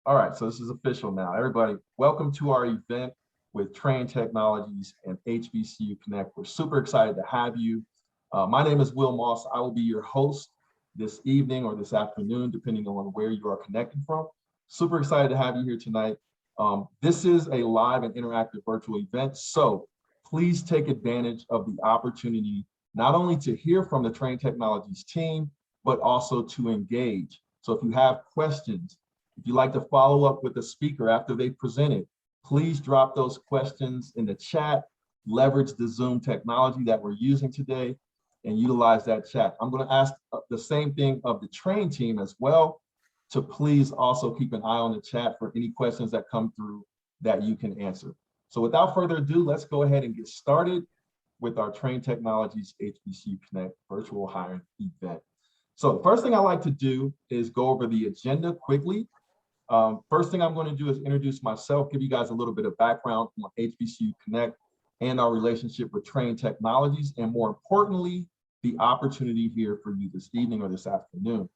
All right, so this is official now. Everybody, welcome to our event with Trane Technologies and HBCU Connect. We're super excited to have you. My name is Will Moss. I will be your host this evening or this afternoon, depending on where you are connecting from. Super excited to have you here tonight. This is a live and interactive virtual event, so please take advantage of the opportunity not only to hear from the Trane Technologies team, but also to engage. So if you have questions, if you'd like to follow up with the speaker after they presented, please drop those questions in the chat, leverage the Zoom technology that we're using today, and utilize that chat. I'm going to ask the same thing of the Trane team as well, to please also keep an eye on the chat for any questions that come through that you can answer. So without further ado, let's go ahead and get started with our Trane Technologies HBCU Connect virtual hiring event. So the first thing I like to do is go over the agenda quickly. First thing I'm going to do is introduce myself, give you guys a little bit of background on HBCU Connect and our relationship with Trane Technologies, and more importantly, the opportunity here for you this evening or this afternoon.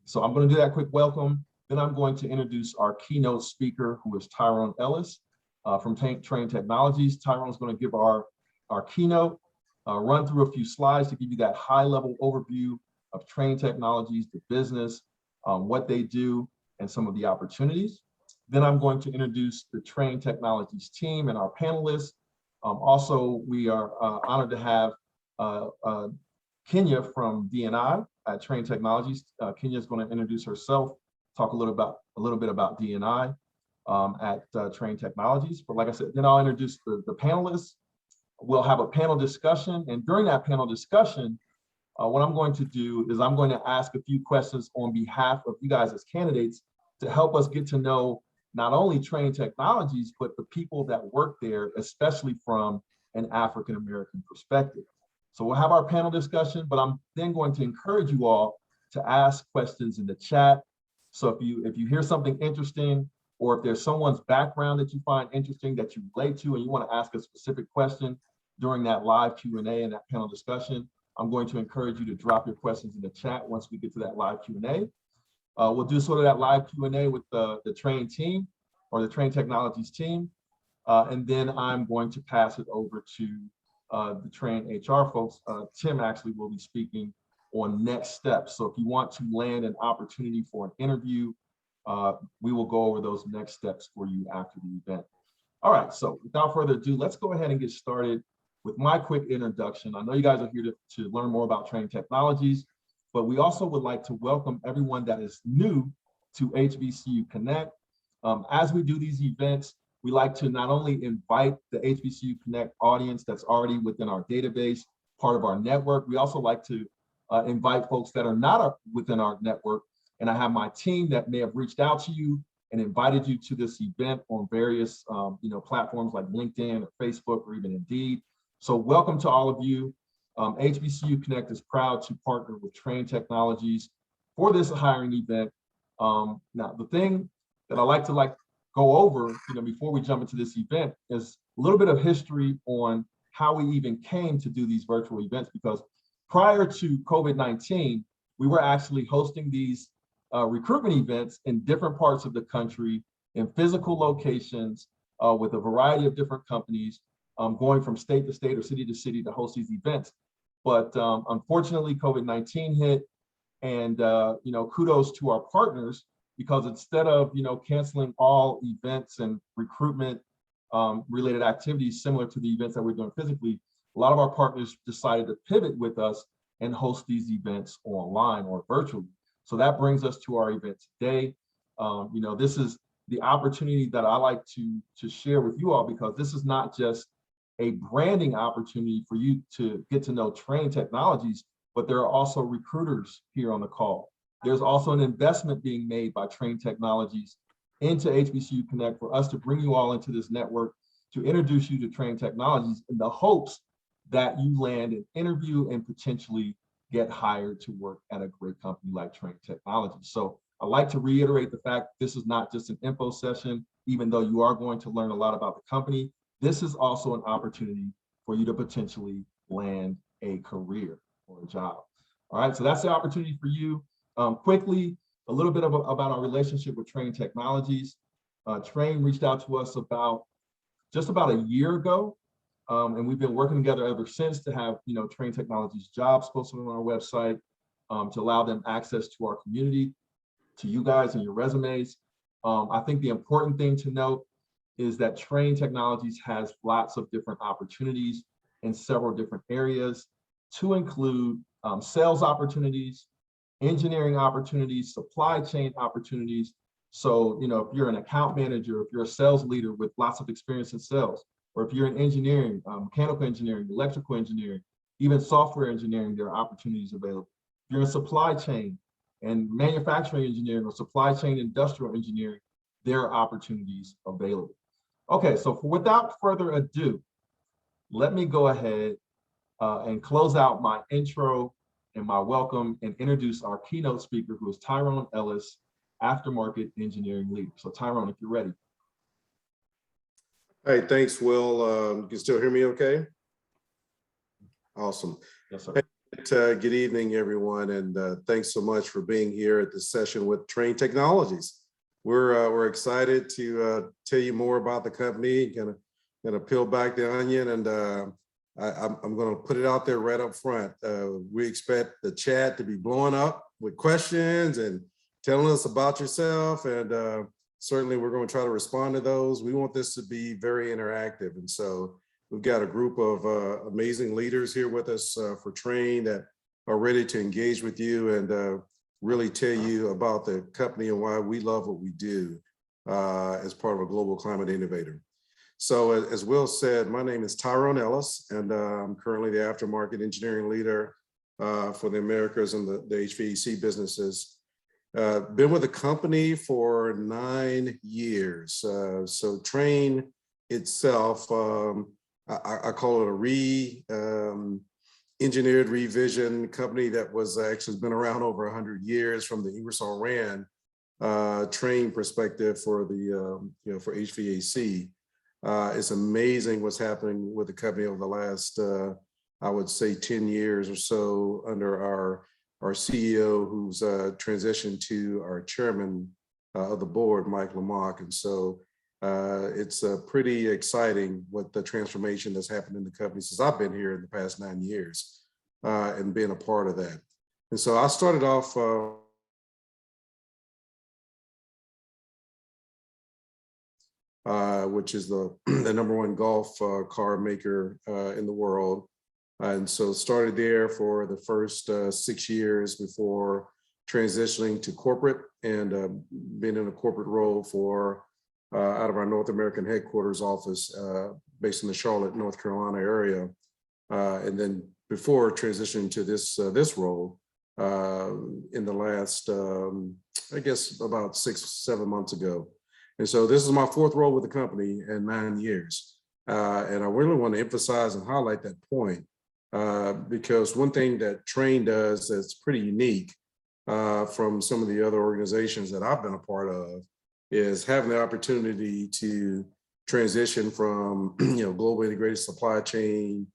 So I'm going to do that quick welcome. Then I'm going to introduce our keynote speaker, who is Tyrone Ellis from Trane Technologies. Tyrone is going to give our keynote, run through a few slides to give you that high-level overview of Trane Technologies, the business, what they do, and some of the opportunities. Then I'm going to introduce the Trane Technologies team and our panelists. Also, we are honored to have Kenya from D&I at Trane Technologies. Kenya is going to introduce herself, talk a little bit about D&I at Trane Technologies. But like I said, then I'll introduce the panelists. We'll have a panel discussion, and during that panel discussion, what I'm going to do is I'm going to ask a few questions on behalf of you guys as candidates to help us get to know not only Trane Technologies, but the people that work there, especially from an African-American perspective. So we'll have our panel discussion, but I'm then going to encourage you all to ask questions in the chat. So if you hear something interesting, or if there's someone's background that you find interesting that you relate to and you want to ask a specific question during that live Q&A and that panel discussion, I'm going to encourage you to drop your questions in the chat once we get to that live Q&A. We'll do sort of that live Q&A with the Trane team or the Trane Technologies team. And then I'm going to pass it over to the Trane HR folks. Tim actually will be speaking on next steps. So if you want to land an opportunity for an interview, we will go over those next steps for you after the event. All right, so without further ado, let's go ahead and get started with my quick introduction. I know you guys are here to learn more about Trane Technologies, but we also would like to welcome everyone that is new to HBCU Connect. As we do these events, we like to not only invite the HBCU Connect audience that's already within our database, part of our network, we also like to invite folks that are not within our network. And I have my team that may have reached out to you and invited you to this event on various platforms like LinkedIn or Facebook or even Indeed. So welcome to all of you. HBCU Connect is proud to partner with Trane Technologies for this hiring event. Now, the thing that I like to go over, before we jump into this event is a little bit of history on how we even came to do these virtual events, because prior to COVID-19, we were actually hosting these recruitment events in different parts of the country in physical locations with a variety of different companies, going from state to state or city to city to host these events. But unfortunately, COVID-19 hit, and kudos to our partners, because instead of canceling all events and recruitment related activities similar to the events that we're doing physically, a lot of our partners decided to pivot with us and host these events online or virtually. So that brings us to our event today. This is the opportunity that I like to share with you all, because this is not just a branding opportunity for you to get to know Trane Technologies, but there are also recruiters here on the call. There's also an investment being made by Trane Technologies into HBCU Connect for us to bring you all into this network, to introduce you to Trane Technologies in the hopes that you land an interview and potentially get hired to work at a great company like Trane Technologies. So I like to reiterate the fact this is not just an info session, even though you are going to learn a lot about the company. This is also an opportunity for you to potentially land a career or a job. All right, so that's the opportunity for you. Quickly, a little bit about our relationship with Trane Technologies. Trane reached out to us just about a year ago, and we've been working together ever since to have Trane Technologies jobs posted on our website, to allow them access to our community, to you guys and your resumes. I think the important thing to note is that Trane Technologies has lots of different opportunities in several different areas, to include sales opportunities, engineering opportunities, supply chain opportunities. So, if you're an account manager, if you're a sales leader with lots of experience in sales, or if you're in engineering, mechanical engineering, electrical engineering, even software engineering, there are opportunities available. If you're in supply chain and manufacturing engineering, or supply chain industrial engineering, there are opportunities available. Okay, so without further ado, let me go ahead and close out my intro and my welcome and introduce our keynote speaker, who is Tyrone Ellis, Aftermarket Engineering Leader. So Tyrone, if you're ready. Hey, thanks, Will. You can still hear me okay? Awesome. Yes, sir. Hey, good evening, everyone, and thanks so much for being here at this session with Trane Technologies. We're excited to tell you more about the company, gonna peel back the onion, and I'm gonna put it out there right up front. We expect the chat to be blowing up with questions and telling us about yourself, and certainly we're going to try to respond to those. We want this to be very interactive, and so we've got a group of amazing leaders here with us for Trane that are ready to engage with you and really tell you about the company and why we love what we do as part of a global climate innovator. So as Will said, my name is Tyrone Ellis, and I'm currently the aftermarket engineering leader for the Americas and the HVAC businesses. Been with the company for 9 years. So Trane itself, I call it a engineered revision company that was actually been around over 100 years from the Ingersoll Rand Trane perspective for the for HVAC. It's amazing what's happening with the company over the last I would say 10 years or so under our CEO, who's transitioned to our chairman of the board, Mike Lamach. And so it's pretty exciting what the transformation that's happened in the company since I've been here in the past 9 years and being a part of that. And so I started off which is the #1 golf car maker in the world. And so started there for the first 6 years before transitioning to corporate and being in a corporate role for out of our North American headquarters office based in the Charlotte, North Carolina area. And then before transitioning to this role in the last, I guess about 6-7 months ago. And so this is my 4th role with the company in 9 years. And I really want to emphasize and highlight that point. Because one thing that Trane does that's pretty unique from some of the other organizations that I've been a part of is having the opportunity to transition from global integrated supply chain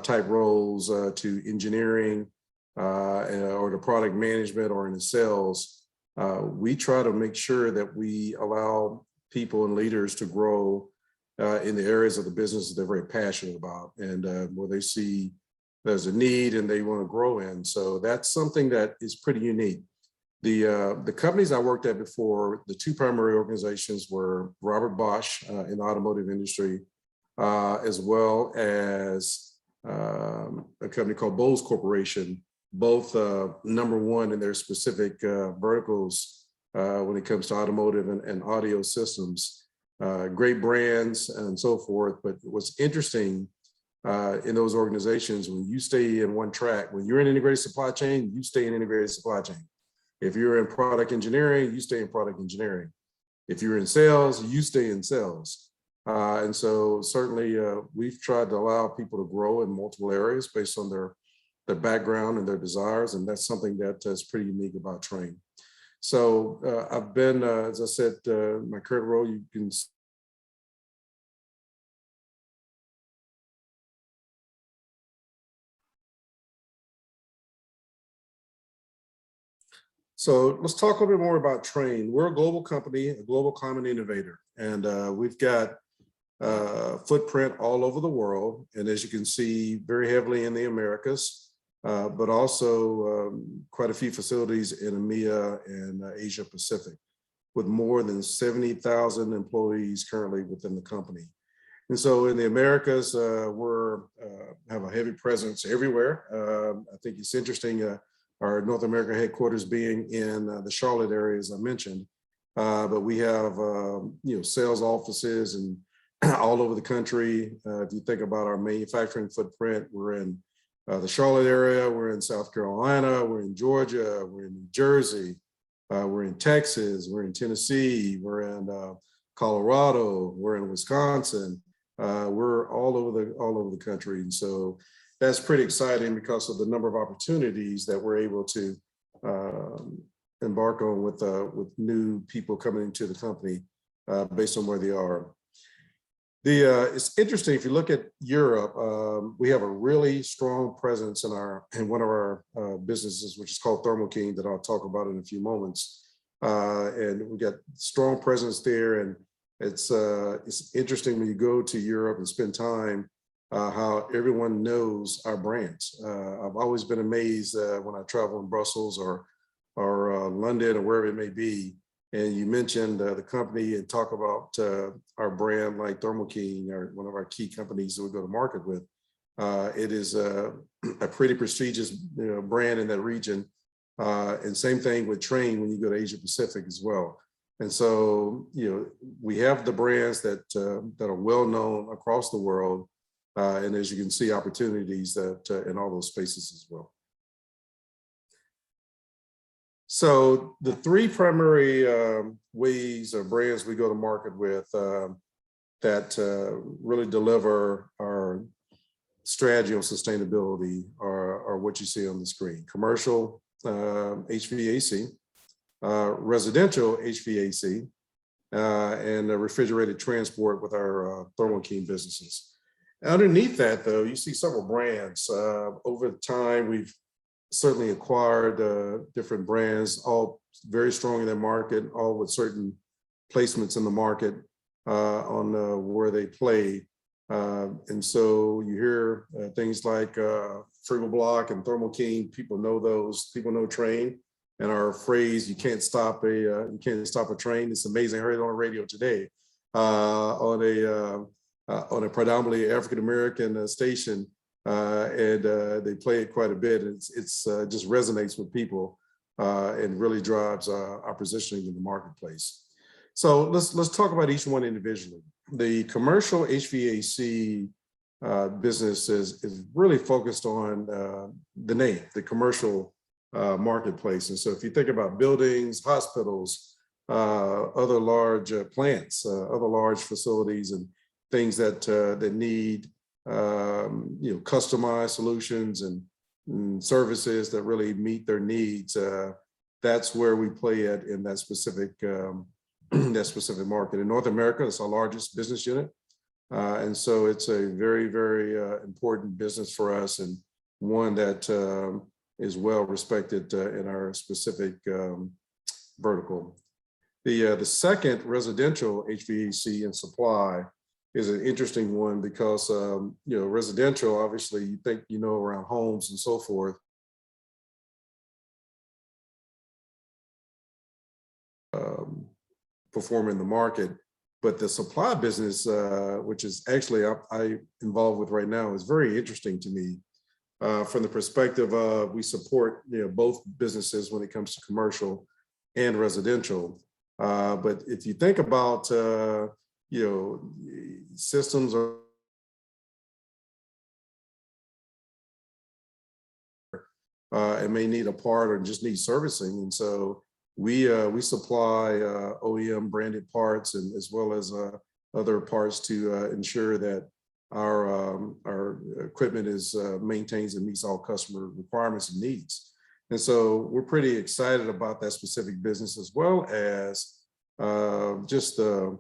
type roles to engineering or to product management or in the sales. We try to make sure that we allow people and leaders to grow in the areas of the business that they're very passionate about and where they see there's a need and they want to grow in. So that's something that is pretty unique. The companies I worked at before, the 2 primary organizations were Robert Bosch in the automotive industry, as well as a company called Bose Corporation, both #1 in their specific verticals when it comes to automotive and audio systems. Great brands and so forth. But what's interesting in those organizations, when you stay in one track, when you're in integrated supply chain, you stay in integrated supply chain. If you're in product engineering, you stay in product engineering. If you're in sales, you stay in sales. And so certainly we've tried to allow people to grow in multiple areas based on their background and their desires. And that's something that is pretty unique about Trane. So I've been, as I said, my current role, you can So let's talk a little bit more about Trane. We're a global company, a global climate innovator, and we've got footprint all over the world. And as you can see, very heavily in the Americas, but also quite a few facilities in EMEA and Asia Pacific, with more than 70,000 employees currently within the company. And so in the Americas, we're have a heavy presence everywhere. I think it's interesting, our North America headquarters being in the Charlotte area, as I mentioned, but we have sales offices and all over the country. If you think about our manufacturing footprint, we're in the Charlotte area, we're in South Carolina, we're in Georgia, we're in New Jersey, we're in Texas, we're in Tennessee, we're in Colorado, we're in Wisconsin. We're all over the country, and so that's pretty exciting because of the number of opportunities that we're able to embark on with new people coming into the company based on where they are. It's interesting, if you look at Europe, we have a really strong presence in one of our businesses, which is called Thermo King, that I'll talk about in a few moments. And we got strong presence there, and it's interesting when you go to Europe and spend time how everyone knows our brands. I've always been amazed when I travel in Brussels or London or wherever it may be, and you mentioned the company and talk about our brand like Thermo King, or one of our key companies that we go to market with. It is a pretty prestigious brand in that region. And same thing with Trane when you go to Asia Pacific as well. And so, we have the brands that are well known across the world. And as you can see, opportunities that in all those spaces as well. So the three primary ways or brands we go to market with that really deliver our strategy on sustainability are what you see on the screen: commercial HVAC, residential HVAC, and refrigerated transport with our Thermo King businesses. Underneath that, though, you see several brands. Over time, we've certainly acquired different brands, all very strong in their market, all with certain placements in the market on where they play. And so you hear things like Frugal Block and Thermo King. People know those. People know Trane, and our phrase "you can't stop a train." It's amazing. I heard it on the radio today on a predominantly African American station, and they play it quite a bit. It's just resonates with people and really drives our positioning in the marketplace. So let's talk about each one individually. The commercial HVAC business is really focused on the name, the commercial marketplace. And so if you think about buildings, hospitals, other large plants, other large facilities, and things that need customized solutions and services that really meet their needs, that's where we play at in that specific market. In North America, it's our largest business unit. And so it's a very, very important business for us, and one that is well respected in our specific vertical. The second, residential HVAC and supply, is an interesting one because residential, obviously, you think around homes and so forth. Perform in the market, but the supply business, which is actually I involved with right now, is very interesting to me from the perspective of we support both businesses when it comes to commercial and residential. But if you think about systems are it may need a part or just need servicing, and so we supply OEM branded parts, and as well as other parts to ensure that our equipment is maintains and meets all customer requirements and needs. And so we're pretty excited about that specific business, as well as just the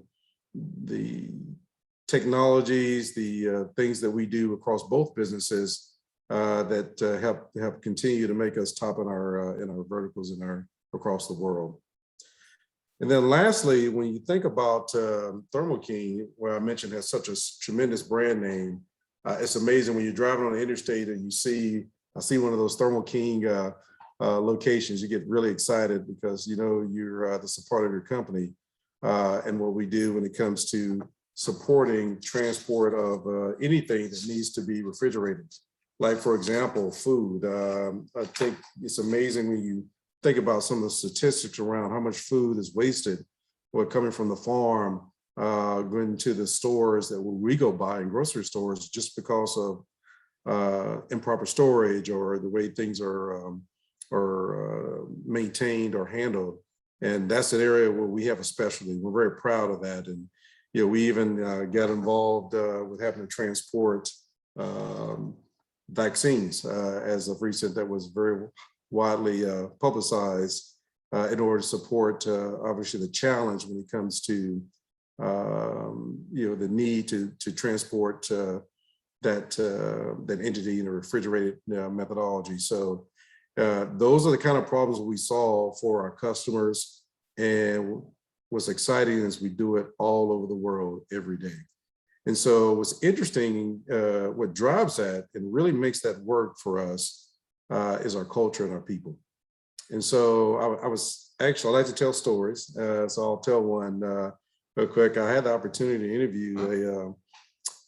technologies, the things that we do across both businesses that help continue to make us top in our verticals in our across the world. And then lastly, when you think about Thermo King, where I mentioned has such a tremendous brand name, it's amazing when you're driving on the interstate and I see one of those Thermo King locations, you get really excited because you know you're the support of your company and what we do when it comes to supporting transport of anything that needs to be refrigerated. Like, for example, food. I think it's amazing when you think about some of the statistics around how much food is wasted or coming from the farm, going to the stores that we go buy in grocery stores just because of improper storage or the way things are maintained or handled. And that's an area where we have a specialty. We're very proud of that. And you know, we even got involved with having to transport vaccines as of recent. That was very widely publicized in order to support obviously the challenge when it comes to you know, the need to transport that entity in a refrigerated methodology. So those are the kind of problems we solve for our customers, and what's exciting is we do it all over the world every day. And so what's interesting, what drives that and really makes that work for us is our culture and our people. And so I like to tell stories. So I'll tell one real quick. I had the opportunity to interview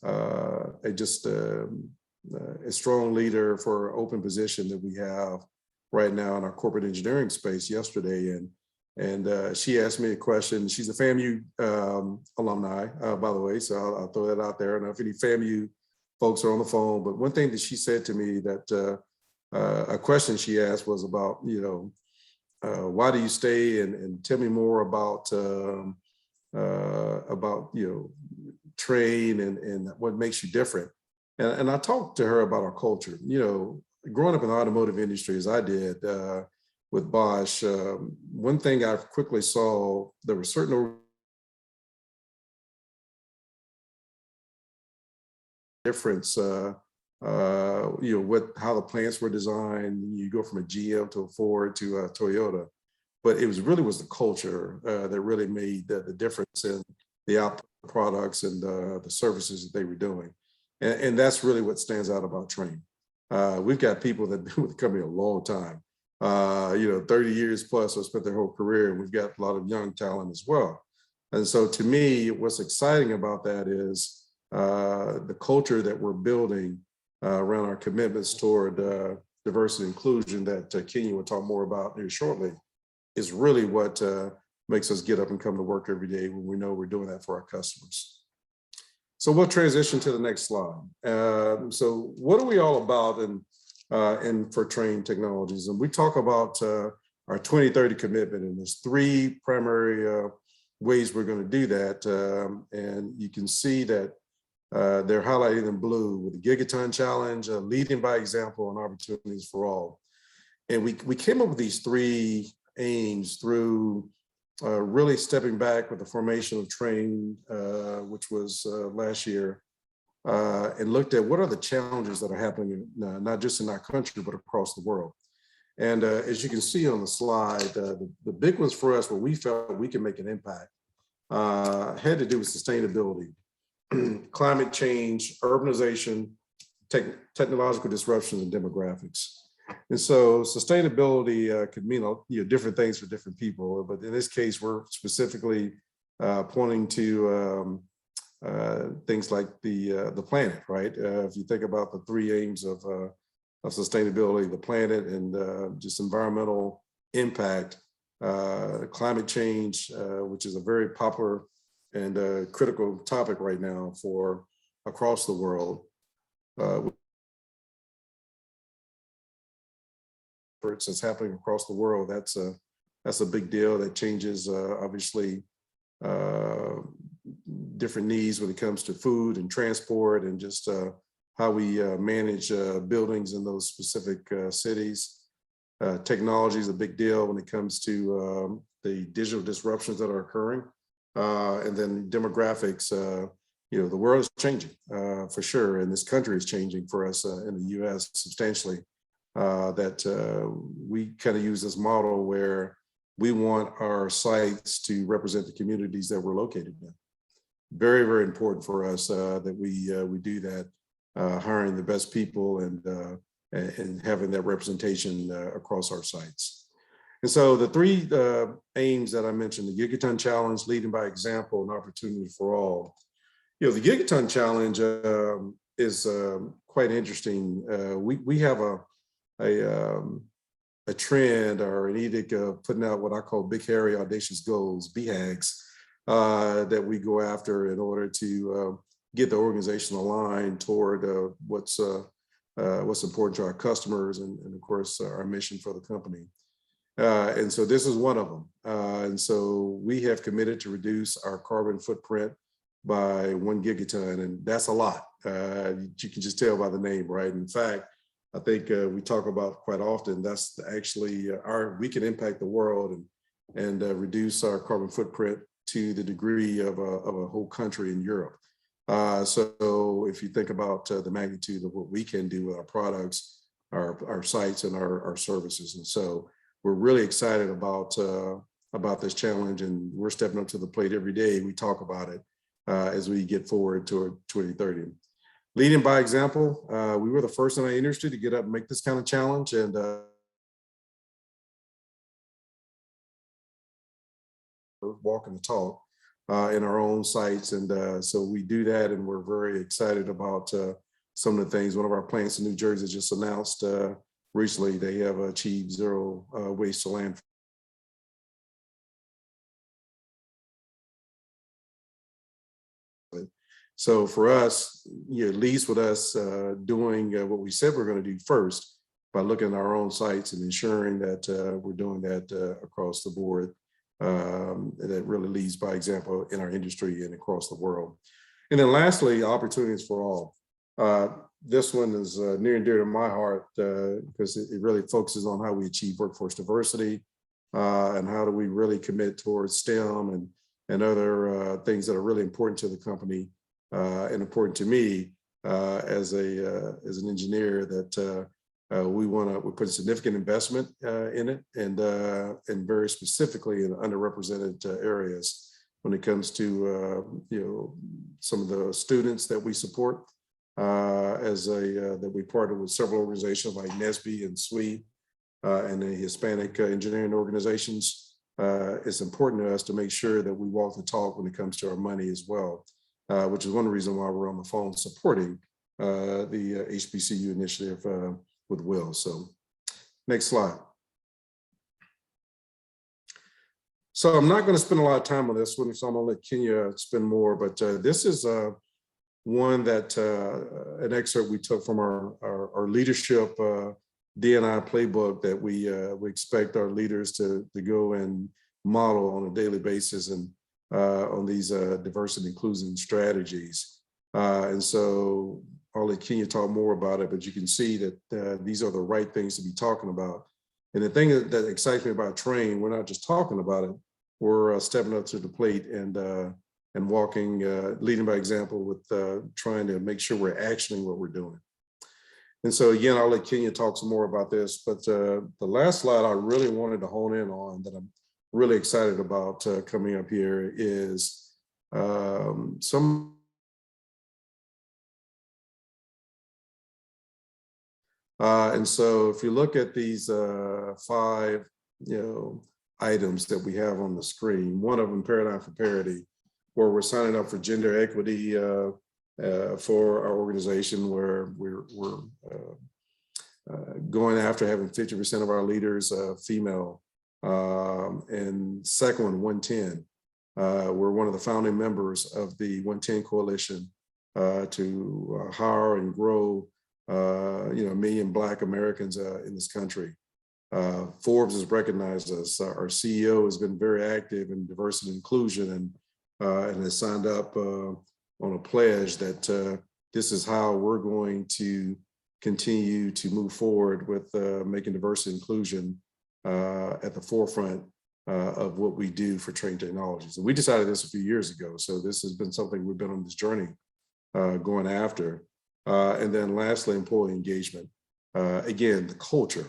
a strong leader for an open position that we have right now in our corporate engineering space yesterday. And she asked me a question. She's a FAMU alumni, by the way, so I'll throw that out there. I don't know if any FAMU folks are on the phone, but one thing that she said to me that a question she asked was about, you know, why do you stay, and tell me more about you know, Trane and what makes you different. And I talked to her about our culture. You know, growing up in the automotive industry as I did with Bosch, one thing I quickly saw, there were certain difference, you know, how the plants were designed. You go from a GM to a Ford to a Toyota, but it was the culture that really made the difference in the output products and the services that they were doing. And that's really what stands out about Trane. We've got people that have been with the company a long time, you know, 30 years plus, have spent their whole career, and we've got a lot of young talent as well. And so to me, what's exciting about that is the culture that we're building around our commitments toward diversity and inclusion that Kenya will talk more about here shortly, is really what makes us get up and come to work every day when we know we're doing that for our customers. So we'll transition to the next slide. So what are we all about in for Trane Technologies? And we talk about our 2030 commitment, and there's three primary ways we're going to do that. And you can see that they're highlighted in blue with the Gigaton Challenge, leading by example, and opportunities for all. And we came up with these three aims through really stepping back with the formation of Trane, which was last year, and looked at what are the challenges that are happening, not just in our country, but across the world. And as you can see on the slide, the big ones for us where we felt we can make an impact had to do with sustainability, climate change, urbanization, technological disruptions, and demographics. And so sustainability could mean different things for different people, but in this case, we're specifically pointing to things like the planet, right? If you think about the three aims of sustainability, the planet and just environmental impact, climate change, which is a very popular and critical topic right now for across the world. That's happening across the world. That's a big deal. That changes obviously different needs when it comes to food and transport and just how we manage buildings in those specific cities. Technology is a big deal when it comes to the digital disruptions that are occurring, and then demographics. The world is changing for sure, and this country is changing for us in the U.S. substantially. That we kind of use this model where we want our sites to represent the communities that we're located in. Very, very important for us that we do that, hiring the best people and having that representation across our sites. And so the three aims that I mentioned, the Gigaton Challenge, leading by example, and opportunity for all. You know, the Gigaton Challenge is quite interesting. We have a trend or an edict of putting out what I call big, hairy, audacious goals, BHAGs, that we go after in order to get the organization aligned toward what's important to our customers and of course, our mission for the company. And so this is one of them. And so we have committed to reduce our carbon footprint by 1 gigaton, and that's a lot. You can just tell by the name, right? In fact, I think we talk about quite often, that's actually we can impact the world and reduce our carbon footprint to the degree of a whole country in Europe. So if you think about the magnitude of what we can do with our products, our sites and our services. And so we're really excited about this challenge, and we're stepping up to the plate every day. We talk about it as we get forward toward 2030. Leading by example, we were the first in our industry to get up and make this kind of challenge, and walking the talk in our own sites. And so we do that, and we're very excited about some of the things. One of our plants in New Jersey just announced recently they have achieved zero waste to landfill. So for us, at least with us doing what we said we're going to do first, by looking at our own sites and ensuring that we're doing that across the board, that really leads by example in our industry and across the world. And then lastly, opportunities for all. This one is near and dear to my heart because it really focuses on how we achieve workforce diversity and how do we really commit towards STEM and other things that are really important to the company. And important to me as an engineer that we put a significant investment in it and very specifically in underrepresented areas when it comes to some of the students that we support that we partner with several organizations like NSBE and SWE and the Hispanic engineering organizations. It's important to us to make sure that we walk the talk when it comes to our money as well. Which is one reason why we're on the phone supporting the HBCU initiative with Will. So next slide. So I'm not going to spend a lot of time on this one, so I'm going to let Kenya spend more, but this is one that an excerpt we took from our leadership D&I playbook that we expect our leaders to go and model on a daily basis and on these diversity and inclusion strategies. And so I'll let Kenya talk more about it, but you can see that these are the right things to be talking about. And the thing that excites me about Trane, we're not just talking about it, we're stepping up to the plate and walking, leading by example with trying to make sure we're actioning what we're doing. And so again, I'll let Kenya talk some more about this, but the last slide I really wanted to hone in on that I'm really excited about coming up here is some and so if you look at these 5 items that we have on the screen, one of them, Paradigm for Parity, where we're signing up for gender equity for our organization, where we're going after having 50% of our leaders female. And second one, 110. We're one of the founding members of the 110 Coalition to hire and grow, 1 million Black Americans in this country. Forbes has recognized us. Our CEO has been very active in diversity and inclusion and has signed up on a pledge that this is how we're going to continue to move forward with making diversity and inclusion at the forefront of what we do for Trane Technologies. And we decided this a few years ago. So this has been something we've been on this journey going after. And then lastly, employee engagement. Again, the culture.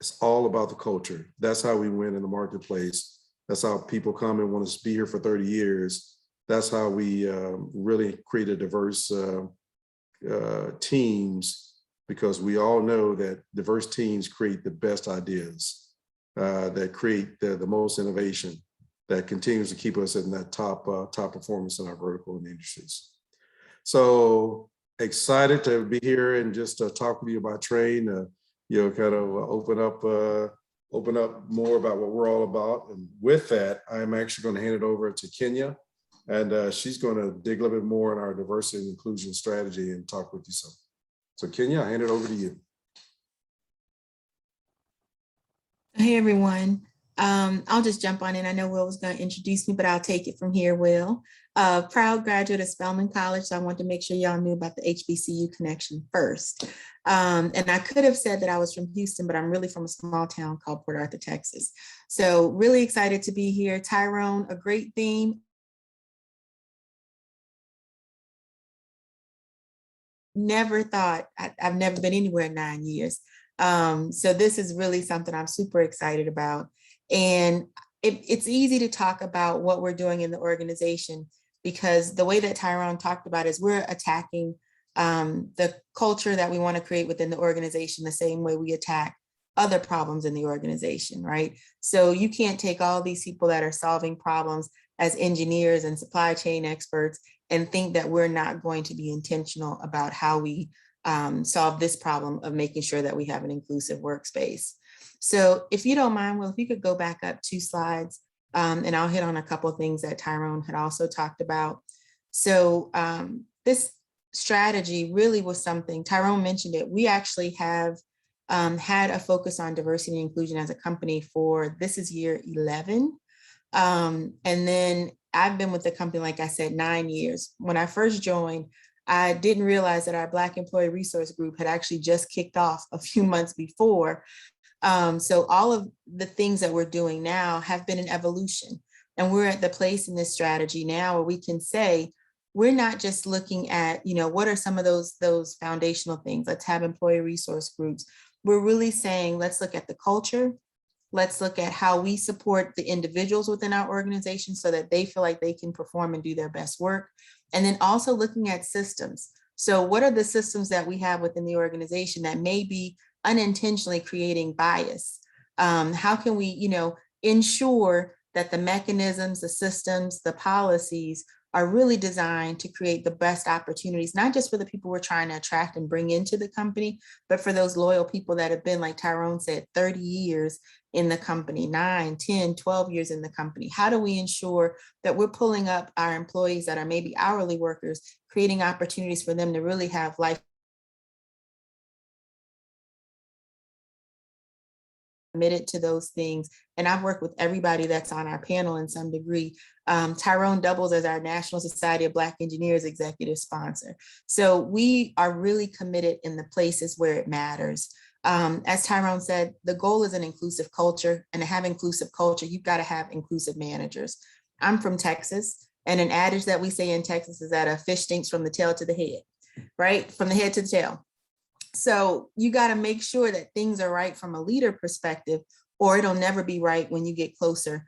It's all about the culture. That's how we win in the marketplace. That's how people come and want to be here for 30 years. That's how we really create a diverse teams, because we all know that diverse teams create the best ideas, that create the most innovation, that continues to keep us in that top performance in our vertical and industries. So excited to be here and just talk with you about Trane, kind of open up more about what we're all about. And with that, I'm actually going to hand it over to Kenya, and she's going to dig a little bit more on our diversity and inclusion strategy and talk with you some. So Kenya, I hand it over to you. Hey, everyone. I'll just jump on in. I know Will was going to introduce me, but I'll take it from here, Will. Proud graduate of Spelman College, so I want to make sure y'all knew about the HBCU connection first. And I could have said that I was from Houston, but I'm really from a small town called Port Arthur, Texas. So really excited to be here. Tyrone, a great theme. Never thought, I've never been anywhere in 9 years. So this is really something I'm super excited about. And it's easy to talk about what we're doing in the organization, because the way that Tyrone talked about is we're attacking the culture that we want to create within the organization the same way we attack other problems in the organization, right? So you can't take all these people that are solving problems as engineers and supply chain experts and think that we're not going to be intentional about how we solve this problem of making sure that we have an inclusive workspace. So if you don't mind, Will, if you could go back up 2 slides, and I'll hit on a couple of things that Tyrone had also talked about. So this strategy really was something, Tyrone mentioned it, we actually have had a focus on diversity and inclusion as a company for, this is year 11. And then I've been with the company, like I said, 9 years. When I first joined, I didn't realize that our Black Employee Resource Group had actually just kicked off a few months before. So all of the things that we're doing now have been an evolution. And we're at the place in this strategy now where we can say, we're not just looking at, what are some of those foundational things? Let's have employee resource groups. We're really saying, let's look at the culture. Let's look at how we support the individuals within our organization so that they feel like they can perform and do their best work. And then also looking at systems. So what are the systems that we have within the organization that may be unintentionally creating bias? How can we, ensure that the mechanisms, the systems, the policies are really designed to create the best opportunities, not just for the people we're trying to attract and bring into the company, but for those loyal people that have been, like Tyrone said, 30 years in the company, 9, 10, 12 years in the company. How do we ensure that we're pulling up our employees that are maybe hourly workers, creating opportunities for them to really have life committed to those things? And I've worked with everybody that's on our panel in some degree. Tyrone doubles as our National Society of Black Engineers executive sponsor. So we are really committed in the places where it matters. As Tyrone said, the goal is an inclusive culture, and to have inclusive culture, you've got to have inclusive managers. I'm from Texas, and an adage that we say in Texas is that a fish stinks from the tail to the head, right? From the head to the tail. So you got to make sure that things are right from a leader perspective, or it'll never be right when you get closer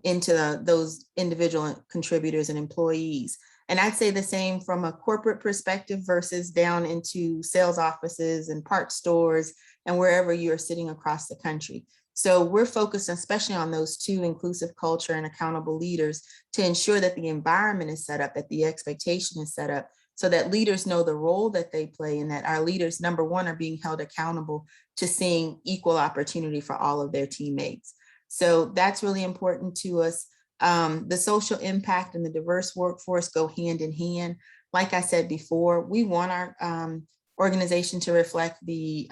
into those individual contributors and employees. And I'd say the same from a corporate perspective versus down into sales offices and parts stores and wherever you're sitting across the country. So we're focused especially on those 2, inclusive culture and accountable leaders, to ensure that the environment is set up, that the expectation is set up, so that leaders know the role that they play, and that our leaders, number one, are being held accountable to seeing equal opportunity for all of their teammates. So that's really important to us. The social impact and the diverse workforce go hand in hand. Like I said before, we want our organization to reflect the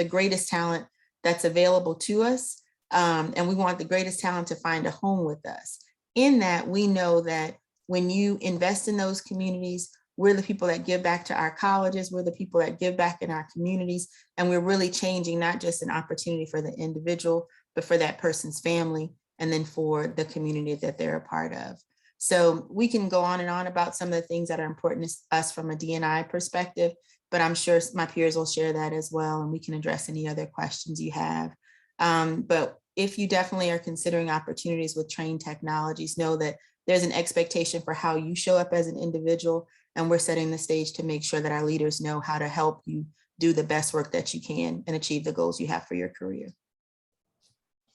greatest talent that's available to us. And we want the greatest talent to find a home with us. In that, we know that when you invest in those communities, we're the people that give back to our colleges, we're the people that give back in our communities, and we're really changing not just an opportunity for the individual, but for that person's family, and then for the community that they're a part of. So we can go on and on about some of the things that are important to us from a D&I perspective. but I'm sure my peers will share that as well, and we can address any other questions you have. But if you definitely are considering opportunities with Trane Technologies, know that there's an expectation for how you show up as an individual, and we're setting the stage to make sure that our leaders know how to help you do the best work that you can and achieve the goals you have for your career.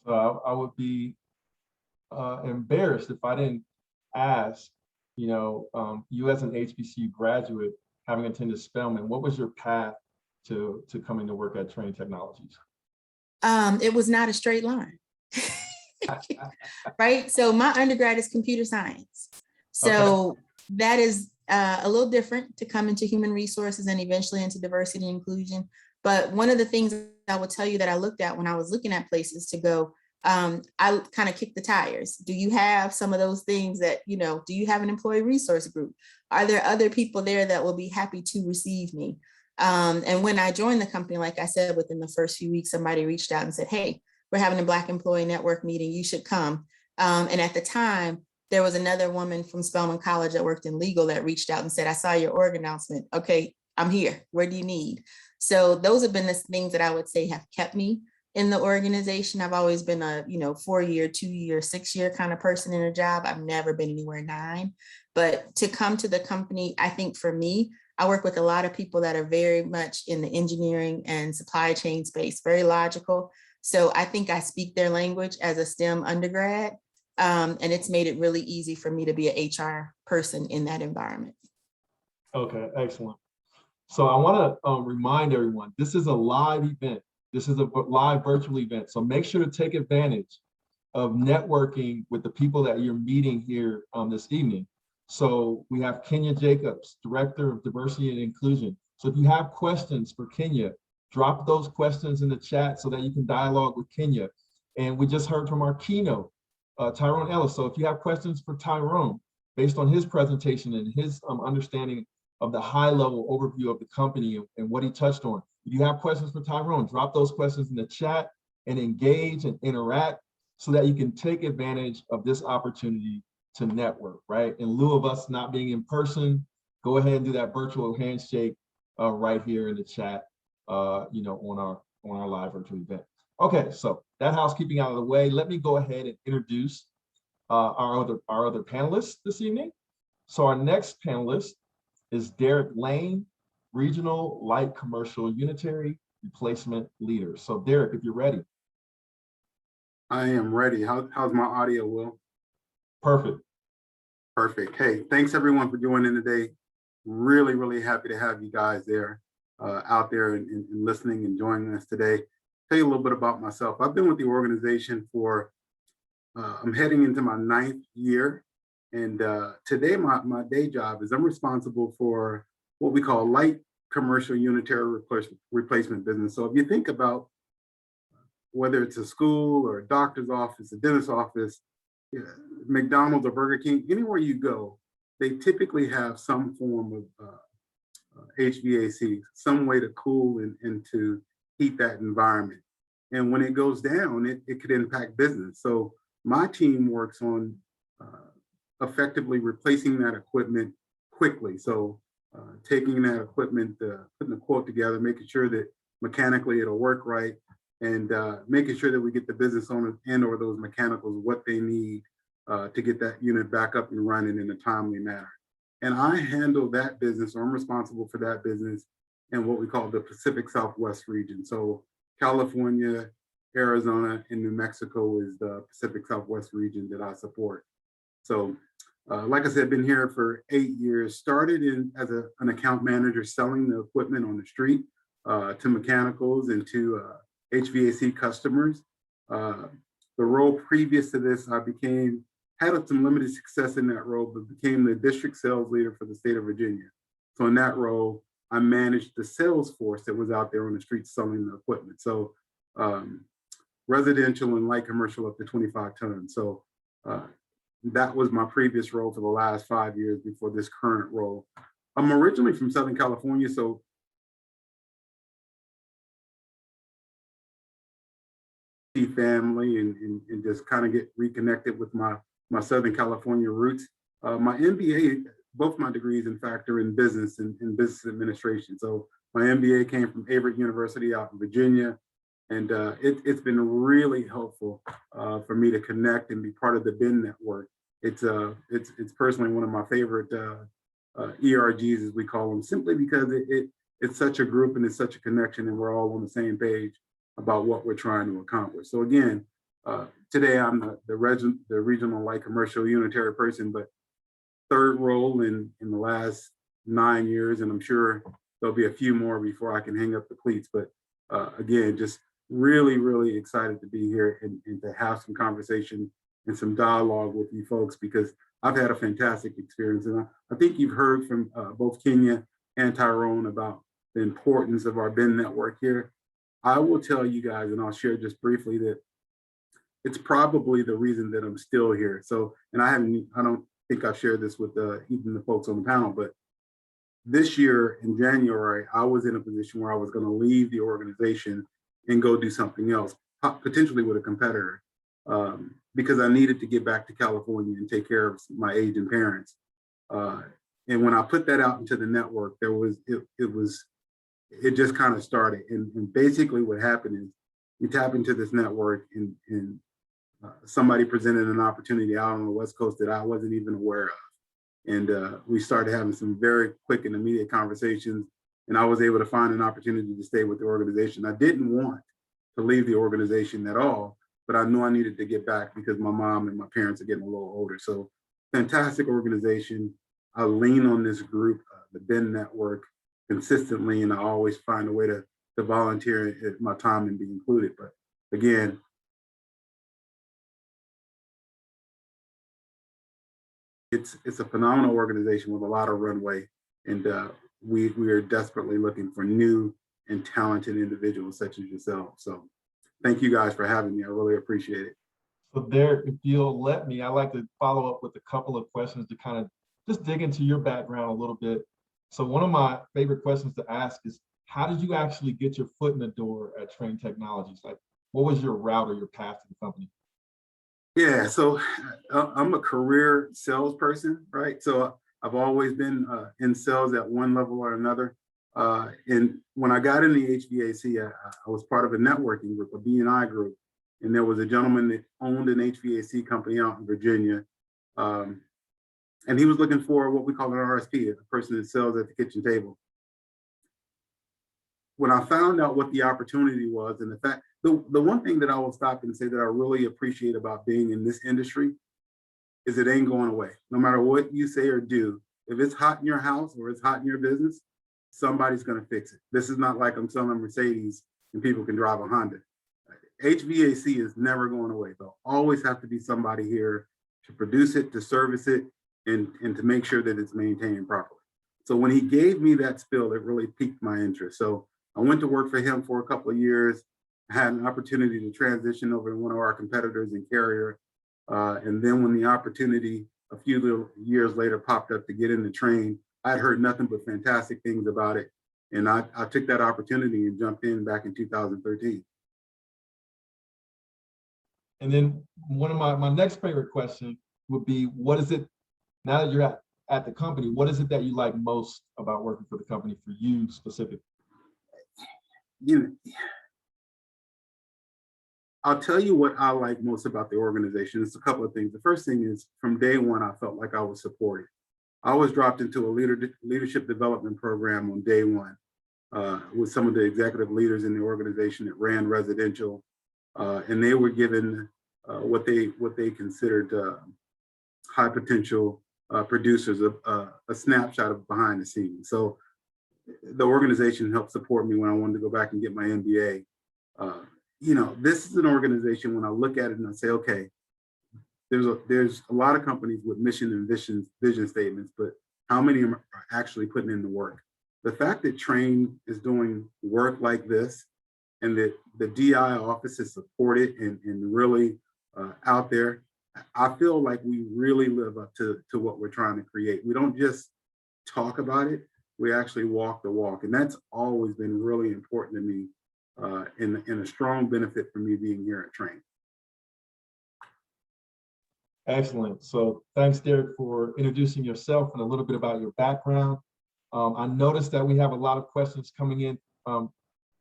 So I would be embarrassed if I didn't ask, you as an HBCU graduate, having attended Spelman, what was your path to coming to work at Trane Technologies? It was not a straight line. Right? So my undergrad is computer science. So okay. That is a little different to come into human resources and eventually into diversity and inclusion. But one of the things I will tell you that I looked at when I was looking at places to go, I kind of kicked the tires. Do you have some of those things that, do you have an employee resource group? Are there other people there that will be happy to receive me? And when I joined the company, like I said, within the first few weeks, somebody reached out and said, hey, we're having a Black Employee Network meeting, you should come. And at the time, there was another woman from Spelman College that worked in legal that reached out and said, I saw your org announcement. Okay, I'm here. What do you need? So those have been the things that I would say have kept me in the organization. I've always been a 4-year, 2-year, 6-year kind of person in a job. I've never been anywhere 9. But to come to the company, I think for me, I work with a lot of people that are very much in the engineering and supply chain space, very logical. So I think I speak their language as a STEM undergrad, and it's made it really easy for me to be an HR person in that environment. Okay, excellent. So I want to remind everyone, this is a live event. This is a live virtual event. So make sure to take advantage of networking with the people that you're meeting here this evening. So we have Kenya Jacobs, Director of Diversity and Inclusion. So if you have questions for Kenya, drop those questions in the chat so that you can dialogue with Kenya. And we just heard from our keynote, Tyrone Ellis. So if you have questions for Tyrone, based on his presentation and his understanding of the high-level overview of the company and what he touched on, if you have questions for Tyrone, drop those questions in the chat and engage and interact so that you can take advantage of this opportunity to network, right? In lieu of us not being in person, go ahead and do that virtual handshake right here in the chat, on our live virtual event. Okay, so that housekeeping out of the way, let me go ahead and introduce our other panelists this evening. So our next panelist is Derek Lane, Regional Light Commercial Unitary Replacement Leader. So Derek, if you're ready. I am ready. How's my audio, Will? Perfect. Perfect. Hey, thanks everyone for joining today. Really, really happy to have you guys there, out there and listening and joining us today. Tell you a little bit about myself. I've been with the organization for, I'm heading into my 9th year. And today my day job is I'm responsible for what we call light commercial unitary replacement business. So if you think about whether it's a school or a doctor's office, a dentist's office, McDonald's or Burger King, anywhere you go, they typically have some form of HVAC, some way to cool and to heat that environment. And when it goes down, it could impact business. So my team works on effectively replacing that equipment quickly. So taking that equipment, putting the quote together, making sure that mechanically it'll work right, and making sure that we get the business owners and or those mechanicals what they need to get that unit back up and running in a timely manner. And I handle that business, or I'm responsible for that business in what we call the Pacific Southwest region. So California, Arizona, and New Mexico is the Pacific Southwest region that I support. So like I said, I've been here for 8 years, started as an account manager selling the equipment on the street to mechanicals and to HVAC customers. The role previous to this, I had some limited success in that role, but became the district sales leader for the state of Virginia. So in that role, I managed the sales force that was out there on the street selling the equipment. So residential and light commercial up to 25 tons. So that was my previous role for the last 5 years before this current role. I'm originally from Southern California, so family and just kind of get reconnected with my Southern California roots. My MBA, both my degrees in fact are in business and business administration. So My MBA came from Averett University out in Virginia. And it's been really helpful for me to connect and be part of the BIN network. It's personally one of my favorite ERGs, as we call them, simply because it's such a group and it's such a connection, and we're all on the same page about what we're trying to accomplish. So again, today I'm the regional light commercial unitary person, but third role in the last 9 years, and I'm sure there'll be a few more before I can hang up the cleats. But again, just really excited to be here and to have some conversation and some dialogue with you folks, because I've had a fantastic experience. And I think you've heard from both Kenya and Tyrone about the importance of our BIN network here. I will tell you guys, and I'll share just briefly, that it's probably the reason that I'm still here. So, and I don't think I've shared this with even the folks on the panel, but this year in January, I was in a position where I was going to leave the organization and go do something else, potentially with a competitor, because I needed to get back to California and take care of my aging parents. And when I put that out into the network, it just kind of started. And basically what happened is you tap into this network and somebody presented an opportunity out on the West Coast that I wasn't even aware of. And we started having some very quick and immediate conversations, and I was able to find an opportunity to stay with the organization. I didn't want to leave the organization at all, but I knew I needed to get back because my mom and my parents are getting a little older. So fantastic organization. I lean on this group, the BIN network, consistently, and I always find a way to volunteer at my time and be included. But again, it's a phenomenal organization with a lot of runway, and we are desperately looking for new and talented individuals such as yourself. So thank you guys for having me. I really appreciate it. So Derek, if you'll let me, I'd like to follow up with a couple of questions to kind of just dig into your background a little bit. So one of my favorite questions to ask is, how did you actually get your foot in the door at Trane Technologies? Like, what was your route or your path to the company? Yeah, so I'm a career salesperson, right? So I've always been in sales at one level or another. And when I got in the HVAC, I was part of a networking group, a B&I group. And there was a gentleman that owned an HVAC company out in Virginia. And he was looking for what we call an RSP, a person that sells at the kitchen table. When I found out what the opportunity was, and the fact, the one thing that I will stop and say that I really appreciate about being in this industry is it ain't going away. No matter what you say or do, if it's hot in your house or it's hot in your business, somebody's going to fix it. This is not like I'm selling a Mercedes and people can drive a Honda. HVAC is never going away. There'll always have to be somebody here to produce it, to service it, and to make sure that it's maintained properly. So when he gave me that spill, it really piqued my interest. So I went to work for him for a couple of years. I had an opportunity to transition over to one of our competitors in Carrier. And then when the opportunity a few little years later popped up to get in the Trane, I'd heard nothing but fantastic things about it. And I took that opportunity and jumped in back in 2013. And then one of my next favorite question would be, what is it, now that you're at the company, what is it that you like most about working for the company for you specifically? You know, I'll tell you what I like most about the organization. It's a couple of things. The first thing is, from day one, I felt like I was supported. I was dropped into a leadership development program on day one with some of the executive leaders in the organization that ran residential, and they were given what they considered high potential producers, a snapshot of behind the scenes. So the organization helped support me when I wanted to go back and get my MBA. You know, this is an organization, when I look at it and I say, okay, there's a lot of companies with mission and vision statements, but how many are actually putting in the work? The fact that Trane is doing work like this, and that the DI office is supported and really out there, I feel like we really live up to what we're trying to create. We don't just talk about it, we actually walk the walk. And that's always been really important to me, and a strong benefit for me being here at Trane. Excellent. So thanks, Derek, for introducing yourself and a little bit about your background. I noticed that we have a lot of questions coming in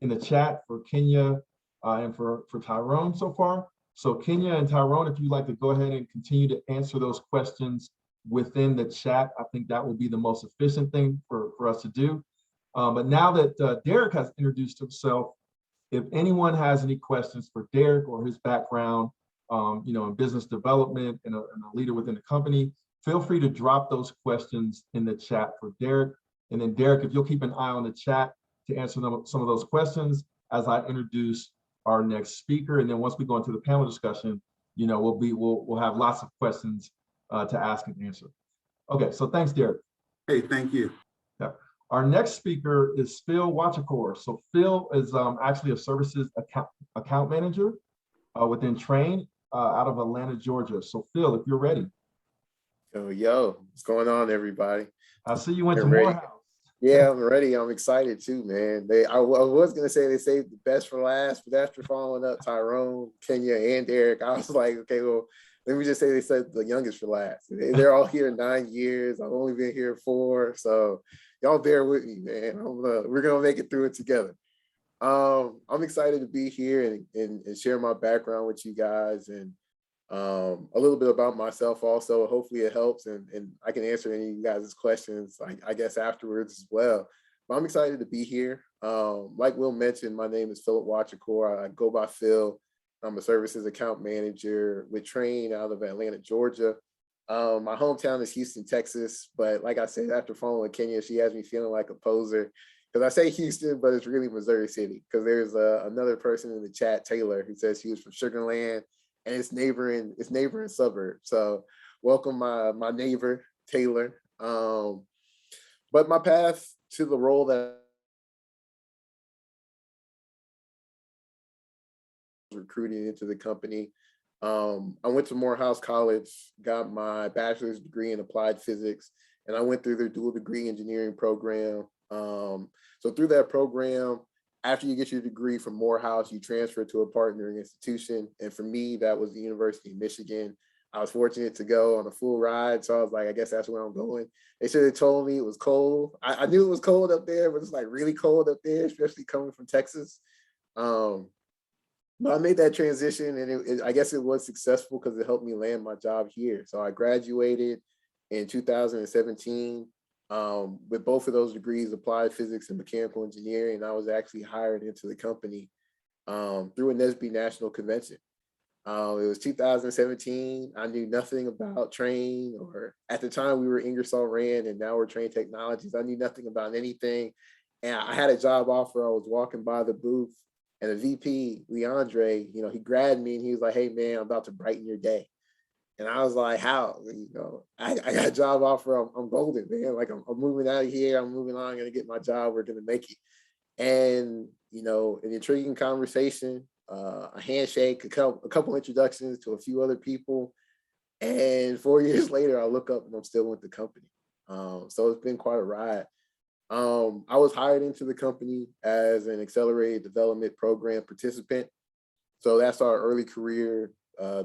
the chat for Kenya and for Tyrone so far. So Kenya and Tyrone, if you'd like to go ahead and continue to answer those questions within the chat, I think that will be the most efficient thing for us to do. But now that Derek has introduced himself, if anyone has any questions for Derek or his background, in business development and a leader within the company, feel free to drop those questions in the chat for Derek. And then Derek, if you'll keep an eye on the chat to answer some of those questions as I introduce our next speaker. And then once we go into the panel discussion, we'll have lots of questions to ask and answer. Okay, so thanks, Derek. Hey, thank you. Yeah. Our next speaker is Phil Hvac. So Phil is actually a services account manager within Trane out of Atlanta, Georgia. So Phil, if you're ready. Yo, what's going on, everybody? I see you went to ready. Morehouse. Yeah, I'm ready. I'm excited too, man. I was gonna say they saved the best for last, but after following up Tyrone, Kenya, and Derek, I was like, okay, well, let me just say they said the youngest for last. They're all here 9 years. I've only been here 4, so y'all bear with me, man. We're gonna make it through it together. I'm excited to be here and share my background with you guys and a little bit about myself also. Hopefully it helps and I can answer any of you guys' questions, I guess, afterwards as well. But I'm excited to be here. Like Will mentioned, my name is Philip Hvac. I go by Phil. I'm a services account manager with Trane out of Atlanta, Georgia. My hometown is Houston, Texas. But like I said, after following Kenya, she has me feeling like a poser. Because I say Houston, but it's really Missouri City. Because there's another person in the chat, Taylor, who says she was from Sugar Land. And it's neighboring suburb. So welcome my neighbor, Taylor. But my path to the role that I was recruited into the company, I went to Morehouse College, got my bachelor's degree in applied physics, and I went through their dual degree engineering program. So through that program, after you get your degree from Morehouse, you transfer to a partnering institution. And for me, that was the University of Michigan. I was fortunate to go on a full ride. So I was like, I guess that's where I'm going. They should have told me it was cold. I knew it was cold up there, but it's like really cold up there, especially coming from Texas. But I made that transition and I guess it was successful because it helped me land my job here. So I graduated in 2017. With both of those degrees, applied physics and mechanical engineering, and I was actually hired into the company through a NSBE national convention. It was 2017. I knew nothing about Trane, or at the time we were Ingersoll Rand, and now we're Trane Technologies. I knew nothing about anything, and I had a job offer. I was walking by the booth, and the VP, Leandre, he grabbed me and he was like, "Hey man, I'm about to brighten your day." And I was like, how? I got a job offer. I'm golden, man. Like I'm moving out of here. I'm moving on. I'm going to get my job. We're going to make it. And, an intriguing conversation, a handshake, a couple introductions to a few other people. And 4 years later, I look up and I'm still with the company. So it's been quite a ride. I was hired into the company as an accelerated development program participant. So that's our early career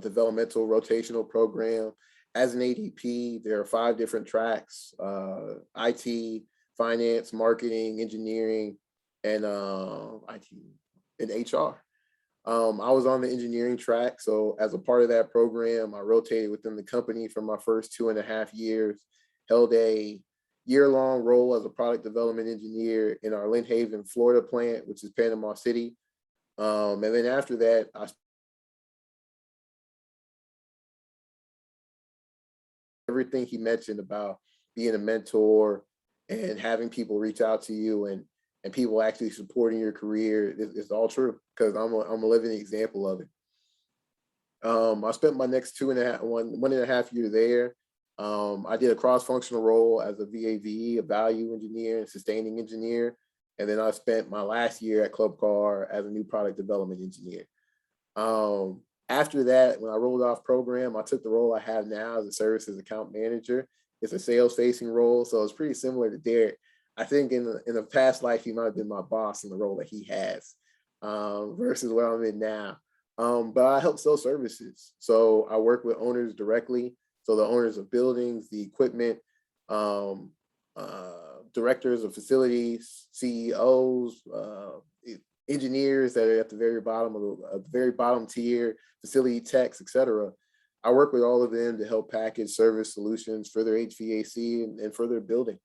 developmental rotational program. As an ADP, there are 5 different tracks: IT, finance, marketing, engineering, and IT and HR. I was on the engineering track. So as a part of that program, I rotated within the company for my first 2.5 years, held a year-long role as a product development engineer in our Lynn Haven, Florida plant, which is Panama City. And then after that, everything he mentioned about being a mentor and having people reach out to you and people actually supporting your career is all true, because I'm a living example of it. I spent my next 1.5 years there. I did a cross-functional role as a VAVE, a value engineer and sustaining engineer. And then I spent my last year at Club Car as a new product development engineer. After that, when I rolled off program, I took the role I have now as a services account manager. It's a sales-facing role, so it's pretty similar to Derek. I think in a past life, he might have been my boss in the role that he has versus where I'm in now. But I help sell services. So I work with owners directly. So the owners of buildings, the equipment, directors of facilities, CEOs, engineers that are at the very bottom of the very bottom tier, facility techs, et cetera. I work with all of them to help package service solutions for their HVAC and for their building.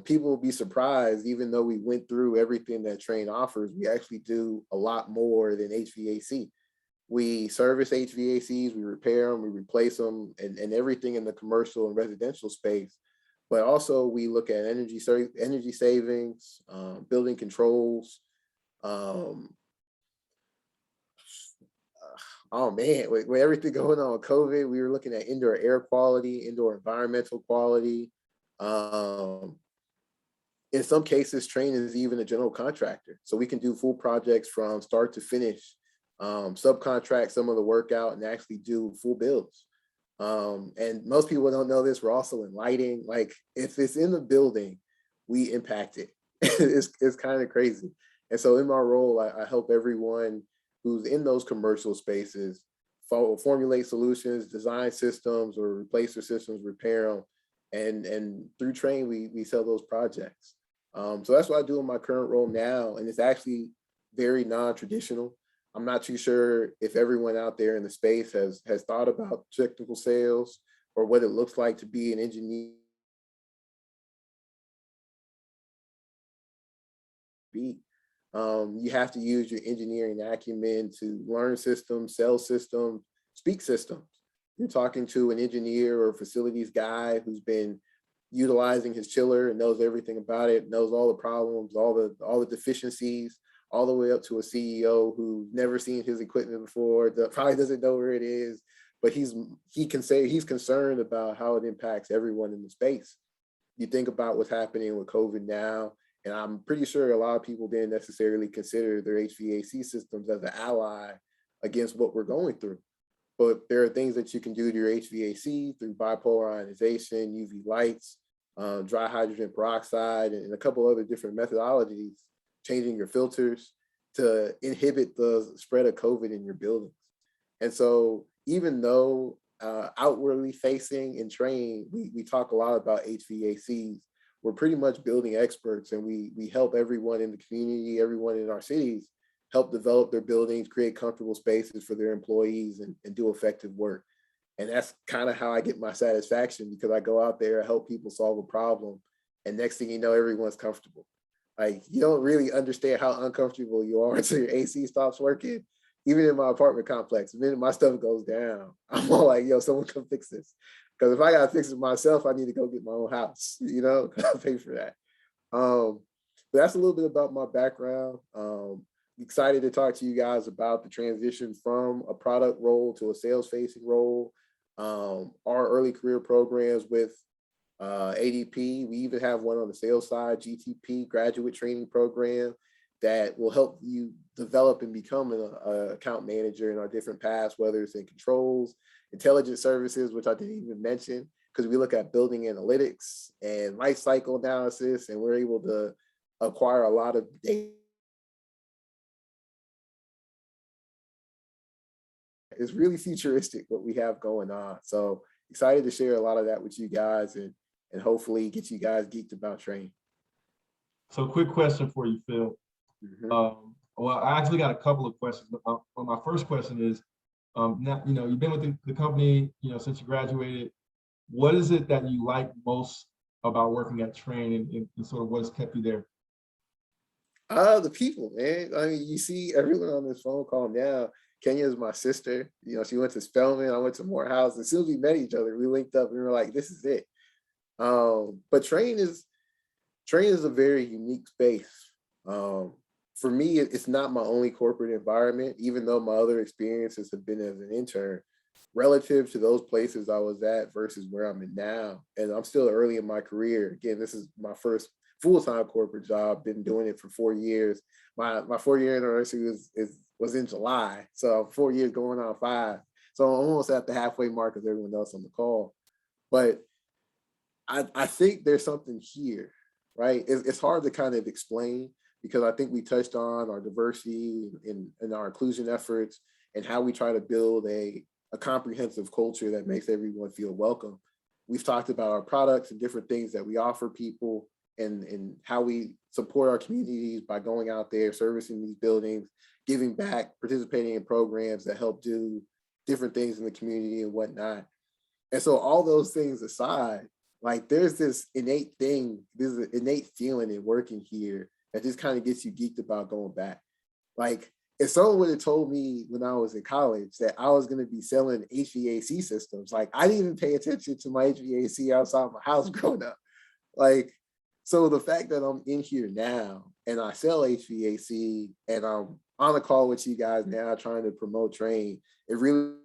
People will be surprised, even though we went through everything that Trane offers, we actually do a lot more than HVAC. We service HVACs, we repair them, we replace them, and everything in the commercial and residential space. But also we look at energy savings, building controls. Oh man, with everything going on with COVID, we were looking at indoor air quality, indoor environmental quality. In some cases, Trane is even a general contractor. So we can do full projects from start to finish, subcontract some of the work out and actually do full builds. And most people don't know this, we're also in lighting. Like if it's in the building, we impact it. It's kind of crazy. And so in my role, I help everyone who's in those commercial spaces formulate solutions, design systems or replace their systems, repair them. And through Trane, we sell those projects. So that's what I do in my current role now. And it's actually very non-traditional. I'm not too sure if everyone out there in the space has thought about technical sales or what it looks like to be an engineer. You have to use your engineering acumen to learn systems, sell systems, speak systems. You're talking to an engineer or facilities guy who's been utilizing his chiller and knows everything about it, knows all the problems, all the deficiencies, all the way up to a CEO who's never seen his equipment before, that probably doesn't know where it is, but he can say he's concerned about how it impacts everyone in the space. You think about what's happening with COVID now, and I'm pretty sure a lot of people didn't necessarily consider their HVAC systems as an ally against what we're going through. But there are things that you can do to your HVAC through bipolar ionization, UV lights, dry hydrogen peroxide, and a couple other different methodologies, changing your filters to inhibit the spread of COVID in your buildings. And so even though outwardly facing in Trane, we talk a lot about HVACs, we're pretty much building experts, and we help everyone in the community, everyone in our cities, help develop their buildings, create comfortable spaces for their employees and do effective work. And that's kind of how I get my satisfaction, because I go out there, help people solve a problem, and next thing you know, everyone's comfortable. Like, you don't really understand how uncomfortable you are until your AC stops working. Even in my apartment complex, the minute my stuff goes down, I'm all like, yo, someone come fix this. Because if I gotta fix it myself, I need to go get my own house, you know, I'll pay for that. But that's a little bit about my background. Excited to talk to you guys about the transition from a product role to a sales facing role. Our early career programs with ADP, we even have one on the sales side, GTP, graduate training program, that will help you develop and become an account manager in our different paths, whether it's in controls, intelligent services, which I didn't even mention, because we look at building analytics and life cycle analysis, and we're able to acquire a lot of data. It's really futuristic what we have going on. So excited to share a lot of that with you guys and hopefully get you guys geeked about Trane. So quick question for you, Phil. Well, I actually got a couple of questions. But my first question is, now, you know, you've been with the company, you know, since you graduated. What is it that you like most about working at Trane, and sort of what has kept you there? The people, man. I mean, you see everyone on this phone call now. Kenya is my sister. You know, she went to Spelman. I went to Morehouse. As soon as we met each other, we linked up and we were like, this is it. But Trane is a very unique space. For me, it's not my only corporate environment, even though my other experiences have been as an intern, relative to those places I was at versus where I'm in now. And I'm still early in my career. Again, this is my first full-time corporate job, been doing it for 4 years. My 4-year anniversary was in July. So 4 years going on 5. So I'm almost at the halfway mark of everyone else on the call. But I think there's something here, right? It's hard to kind of explain, because I think we touched on our diversity and our inclusion efforts and how we try to build a comprehensive culture that makes everyone feel welcome. We've talked about our products and different things that we offer people. and how we support our communities by going out there, servicing these buildings, giving back, participating in programs that help do different things in the community and whatnot. And so all those things aside, like there's this innate thing, there's an innate feeling in working here that just kind of gets you geeked about going back. Like if someone would have told me when I was in college that I was going to be selling HVAC systems, like I didn't even pay attention to my HVAC outside my house growing up. Like, so the fact that I'm in here now and I sell HVAC and I'm on a call with you guys now trying to promote Trane, it really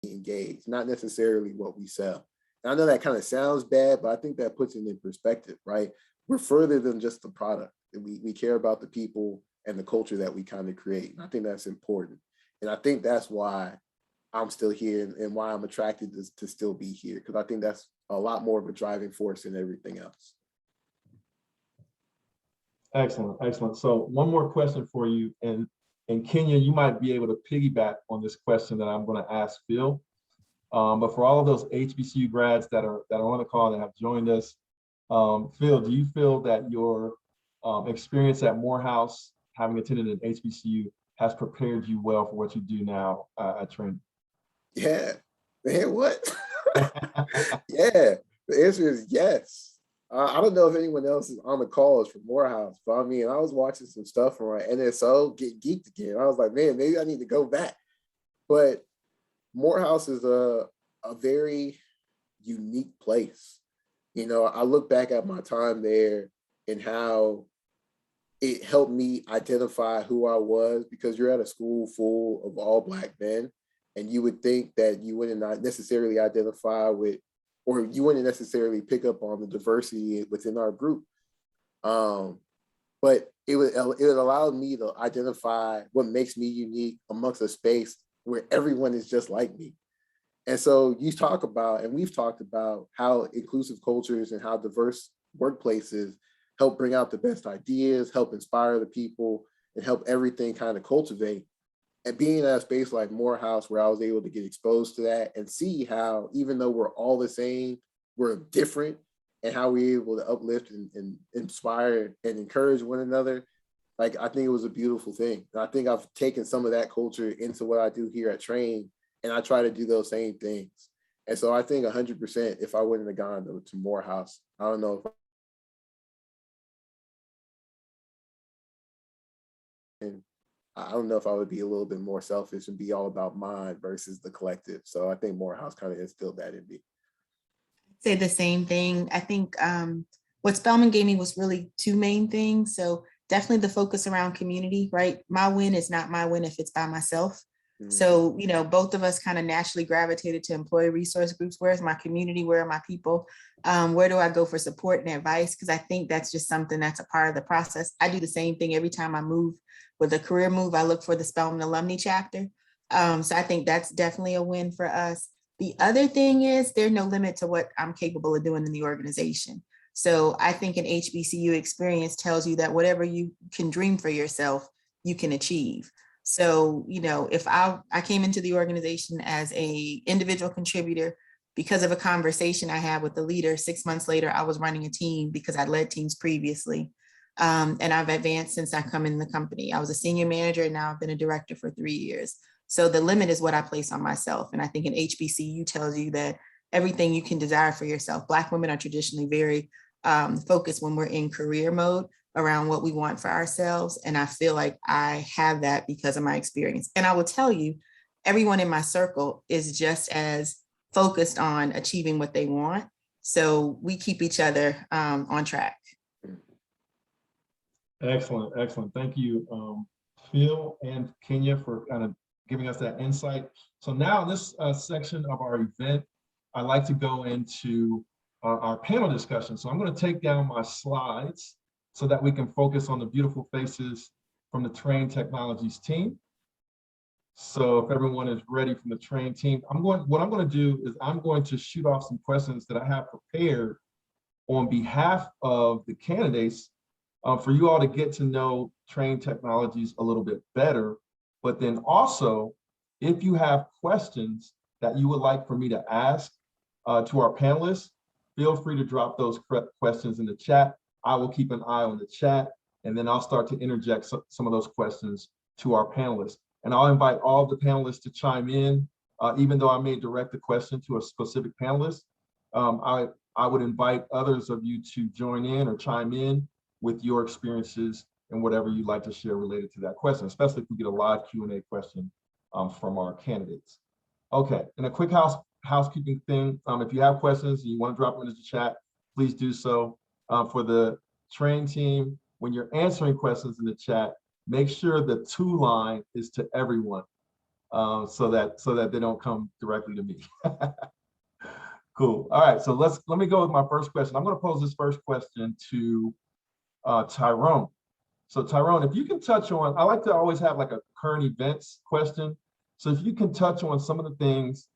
engaged, not necessarily what we sell. And I know that kind of sounds bad, but I think that puts it in perspective, right? We're further than just the product. We care about the people and the culture that we kind of create. And I think that's important. And I think that's why I'm still here and why I'm attracted to still be here, because I think that's a lot more of a driving force than everything else. Excellent, excellent. So one more question for you, and Kenya, you might be able to piggyback on this question that I'm going to ask Phil. But for all of those HBCU grads that are on the call that have joined us, Phil, do you feel that your experience at Morehouse, having attended an HBCU, has prepared you well for what you do now at Trane? Yeah, man, what? Yeah, the answer is yes. I don't know if anyone else is on the calls from Morehouse, but I mean, I was watching some stuff from our NSO get geeked again. I was like, man, maybe I need to go back. But Morehouse is a very unique place. You know, I look back at my time there and how it helped me identify who I was, because you're at a school full of all Black men, and you would think that you wouldn't not necessarily identify with, or you wouldn't necessarily pick up on the diversity within our group. But it allowed me to identify what makes me unique amongst a space where everyone is just like me. And so you talk about, and we've talked about, how inclusive cultures and how diverse workplaces help bring out the best ideas, help inspire the people, and help everything kind of cultivate. And being in a space like Morehouse, where I was able to get exposed to that and see how, even though we're all the same, we're different, and how we're able to uplift and inspire and encourage one another. Like, I think it was a beautiful thing. And I think I've taken some of that culture into what I do here at Trane, and I try to do those same things. And so I think 100%, if I wouldn't have gone to Morehouse, I don't know if I would be a little bit more selfish and be all about mine versus the collective. So I think Morehouse kind of instilled that in me. I'd say the same thing. I think what Spelman gave me was really two main things. So definitely the focus around community, right? My win is not my win if it's by myself. So, you know, both of us kind of naturally gravitated to employee resource groups. Where's my community? Where are my people? Where do I go for support and advice? Because I think that's just something that's a part of the process. I do the same thing every time I move with a career move. I look for the Spelman alumni chapter. So I think that's definitely a win for us. The other thing is there's no limit to what I'm capable of doing in the organization. So I think an HBCU experience tells you that whatever you can dream for yourself, you can achieve. So, you know, if I came into the organization as an individual contributor because of a conversation I had with the leader, 6 months later, I was running a team because I'd led teams previously. And I've advanced since I come in the company. I was a senior manager and now I've been a director for 3 years. So the limit is what I place on myself. And I think an HBCU tells you that everything you can desire for yourself. Black women are traditionally very focused when we're in career mode around what we want for ourselves. And I feel like I have that because of my experience. And I will tell you, everyone in my circle is just as focused on achieving what they want. So we keep each other on track. Excellent, excellent. Thank you, Phil and Kenya, for kind of giving us that insight. So now in this section of our event, I'd like to go into our panel discussion. So I'm going to take down my slides so that we can focus on the beautiful faces from the Trane Technologies team. So if everyone is ready from the Trane team, what I'm going to do is I'm going to shoot off some questions that I have prepared on behalf of the candidates for you all to get to know Trane Technologies a little bit better. But then also, if you have questions that you would like for me to ask, To our panelists, feel free to drop those questions in the chat. I will keep an eye on the chat, and then I'll start to interject some of those questions to our panelists. And I'll invite all of the panelists to chime in, even though I may direct the question to a specific panelist. I would invite others of you to join in or chime in with your experiences and whatever you'd like to share related to that question, especially if we get a live Q&A question from our candidates. Okay, and a quick housekeeping thing. If you have questions and you want to drop them into the chat, please do so. For the Trane team, when you're answering questions in the chat, make sure the to line is to everyone, so that they don't come directly to me. Cool. All right, so let me go with my first question. I'm going to pose this first question to Tyrone. So Tyrone, if you can touch on, I like to always have like a current events question. So if you can touch on some of the things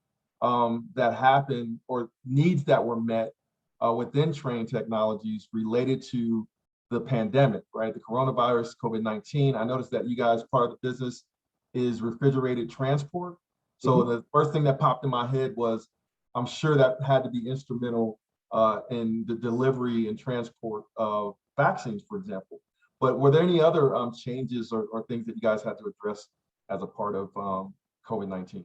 that happened or needs that were met within Trane Technologies related to the pandemic, right? The coronavirus, COVID-19. I noticed that you guys, part of the business is refrigerated transport. So the first thing that popped in my head was, I'm sure that had to be instrumental in the delivery and transport of vaccines, for example. But were there any other changes or things that you guys had to address as a part of COVID-19?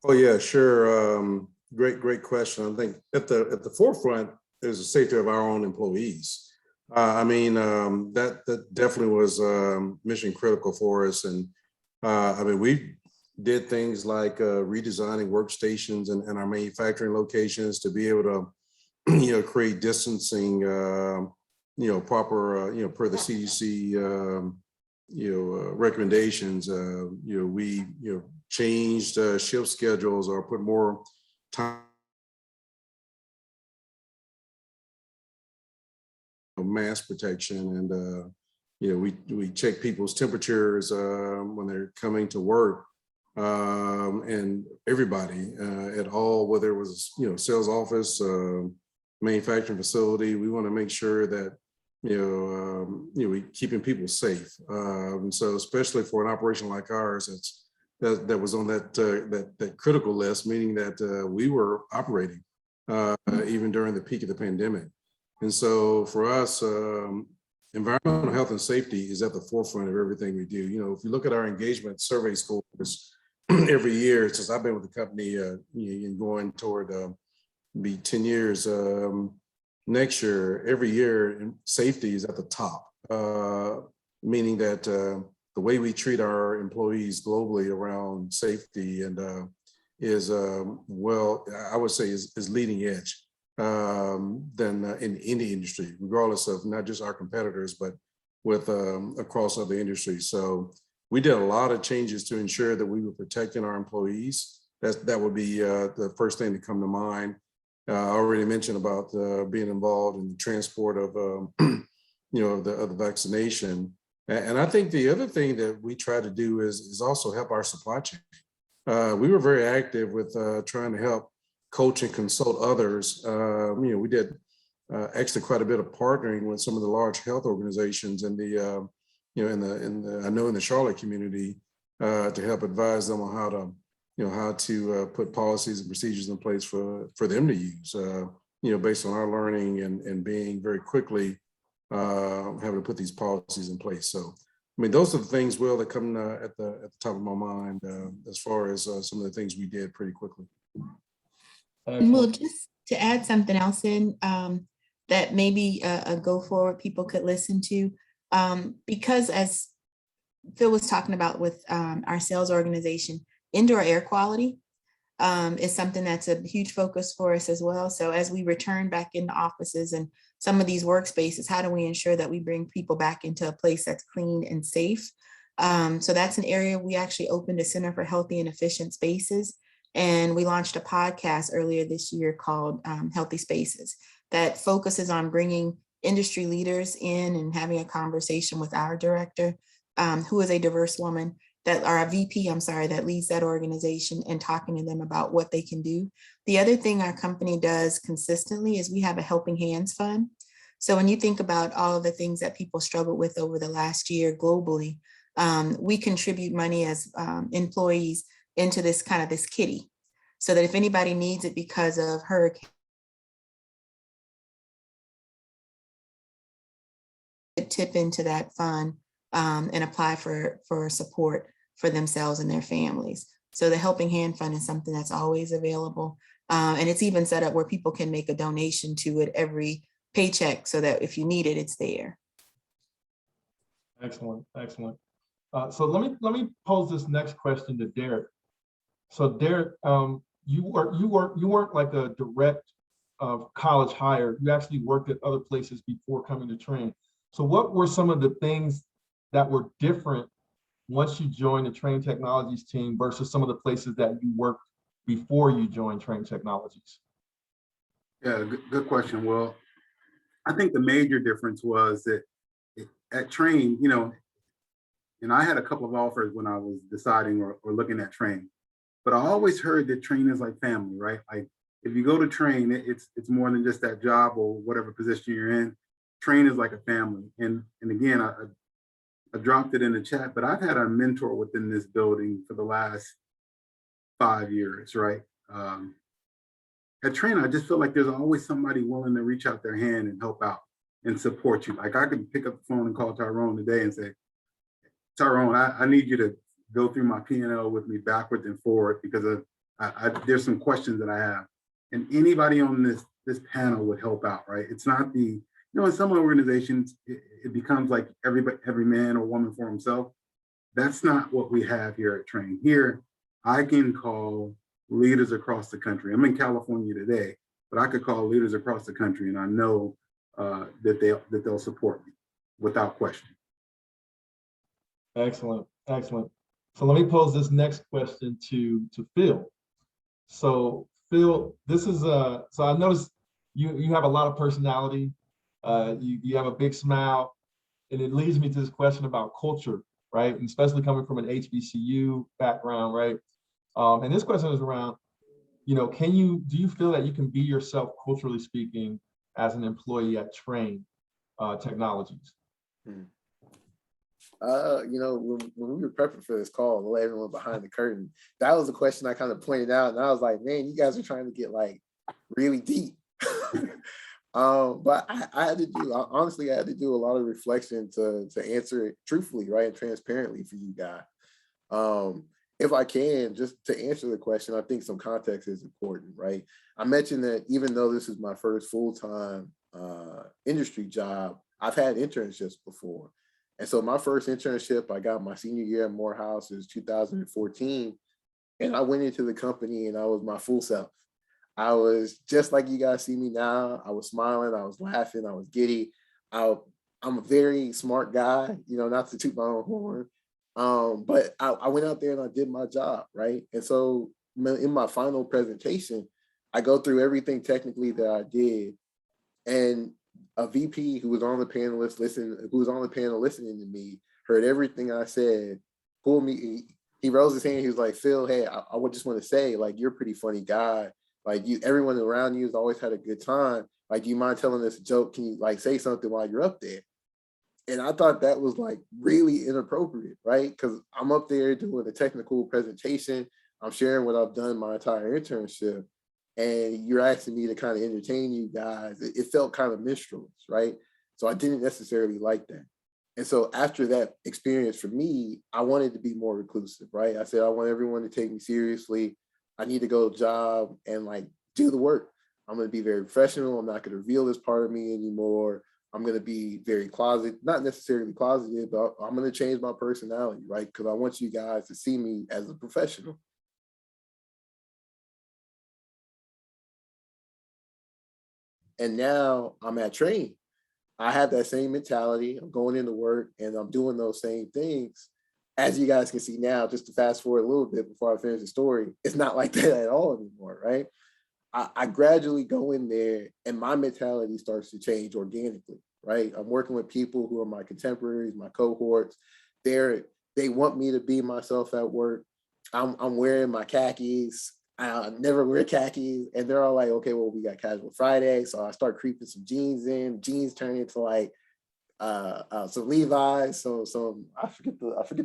Oh yeah, sure. Great question. I think at the forefront is the safety of our own employees. I mean, that definitely was mission critical for us. And I mean, we did things like redesigning workstations and our manufacturing locations to be able to, create distancing, proper, per the CDC, recommendations. We, changed shift schedules or put more time. Mask protection, and we check people's temperatures when they're coming to work, and everybody at all, whether it was sales office, manufacturing facility, we want to make sure that we keeping people safe, and so especially for an operation like ours, that was on that critical list, meaning that we were operating even during the peak of the pandemic. And so for us, environmental health and safety is at the forefront of everything we do. If you look at our engagement survey scores every year since I've been with the company, going toward be 10 years next year, every year safety is at the top, meaning that the way we treat our employees globally around safety and is, I would say is leading edge than in any industry, regardless of not just our competitors, but with across other industries. So we did a lot of changes to ensure that we were protecting our employees. That would be the first thing to come to mind. I already mentioned about being involved in the transport of the vaccination. And I think the other thing that we try to do is also help our supply chain. We were very active with trying to help coach and consult others. We did actually quite a bit of partnering with some of the large health organizations in the, in the Charlotte community to help advise them on how to put policies and procedures in place for them to use, based on our learning and being very quickly having to put these policies in place. So, I mean, those are the things, Will, that come at the top of my mind as far as some of the things we did pretty quickly. And Will, just to add something else in that maybe a go forward people could listen to, because as Phil was talking about with our sales organization, indoor air quality is something that's a huge focus for us as well. So as we return back into offices and some of these workspaces, how do we ensure that we bring people back into a place that's clean and safe? So that's an area we actually opened a Center for Healthy and Efficient Spaces. And we launched a podcast earlier this year called Healthy Spaces that focuses on bringing industry leaders in and having a conversation with our director, who is a diverse woman, or a VP, that leads that organization, and talking to them about what they can do. The other thing our company does consistently is we have a Helping Hands Fund. So when you think about all of the things that people struggled with over the last year globally, we contribute money as employees into this kitty. so that if anybody needs it because of hurricane, tip into that fund and apply for support for themselves and their families. So the Helping Hand Fund is something that's always available. And it's even set up where people can make a donation to it every paycheck so that if you need it, it's there. Excellent, excellent. So let me pose this next question to Derek. So Derek, you weren't like a direct college hire. You actually worked at other places before coming to Trane. So what were some of the things that were different once you joined the Trane Technologies team versus some of the places that you worked before you joined Trane Technologies? Yeah, good question. Well, I think the major difference was that at Trane, you know, and I had a couple of offers when I was deciding or looking at Trane, but I always heard that Trane is like family, right? Like if you go to Trane, it's more than just that job or whatever position you're in. Trane is like a family. And again, I dropped it in the chat, but I've had a mentor within this building for the last 5 years, right? At Trane, I just feel like there's always somebody willing to reach out their hand and help out and support you. Like I could pick up the phone and call Tyrone today and say, Tyrone, I need you to go through my P&L with me backwards and forward because there's some questions that I have. And anybody on this panel would help out, right? It's not the, you know, in some organizations, it becomes like every man or woman for himself. That's not what we have here at Trane. Here, I can call leaders across the country. I'm in California today, but I could call leaders across the country and I know that they'll support me without question. Excellent, excellent. So let me pose this next question to Phil. So Phil, this is so I noticed you have a lot of personality. You have a big smile, and it leads me to this question about culture, right? And especially coming from an HBCU background, right? And this question is around, you know, do you feel that you can be yourself culturally speaking as an employee at Trane Technologies? You know, when we were prepping for this call, to let everyone behind the curtain, that was the question I kind of pointed out, and I was like, man, you guys are trying to get like really deep. But I had to do, honestly, I had to do a lot of reflection to answer it truthfully, right, and transparently for you guys. If I can, just to answer the question, I think some context is important, right? I mentioned that even though this is my first full-time industry job, I've had internships before. And so my first internship, I got my senior year at Morehouse, it was 2014. And I went into the company and I was my full self. I was just like you guys see me now. I was smiling, I was laughing, I was giddy. I'm a very smart guy, you know, not to toot my own horn. But I went out there and I did my job, right? And so in my final presentation, I go through everything technically that I did. And a VP who was on the panel listening to me, heard everything I said, pulled me, he rose his hand, he was like, Phil, hey, I would just want to say, like, you're a pretty funny guy. Like everyone around you has always had a good time. Like, do you mind telling us a joke? Can you like say something while you're up there? And I thought that was like really inappropriate, right? Because I'm up there doing a technical presentation. I'm sharing what I've done my entire internship. And you're asking me to kind of entertain you guys. It felt kind of minstrelous, right? So I didn't necessarily like that. And so after that experience for me, I wanted to be more reclusive, right? I said, I want everyone to take me seriously. I need to go to a job and like do the work. I'm going to be very professional. I'm not going to reveal this part of me anymore. I'm going to be very closeted, not necessarily closeted, but I'm going to change my personality, right? Because I want you guys to see me as a professional. And now I'm at Trane. I have that same mentality. I'm going into work and I'm doing those same things. As you guys can see now, just to fast forward a little bit before I finish the story, it's not like that at all anymore, right? I gradually go in there and my mentality starts to change organically, right? I'm working with people who are my contemporaries, my cohorts. They want me to be myself at work. I'm wearing my khakis. I never wear khakis. And they're all like, okay, well, we got casual Friday. So I start creeping some jeans in. Jeans turn into like some Levi's, some I forget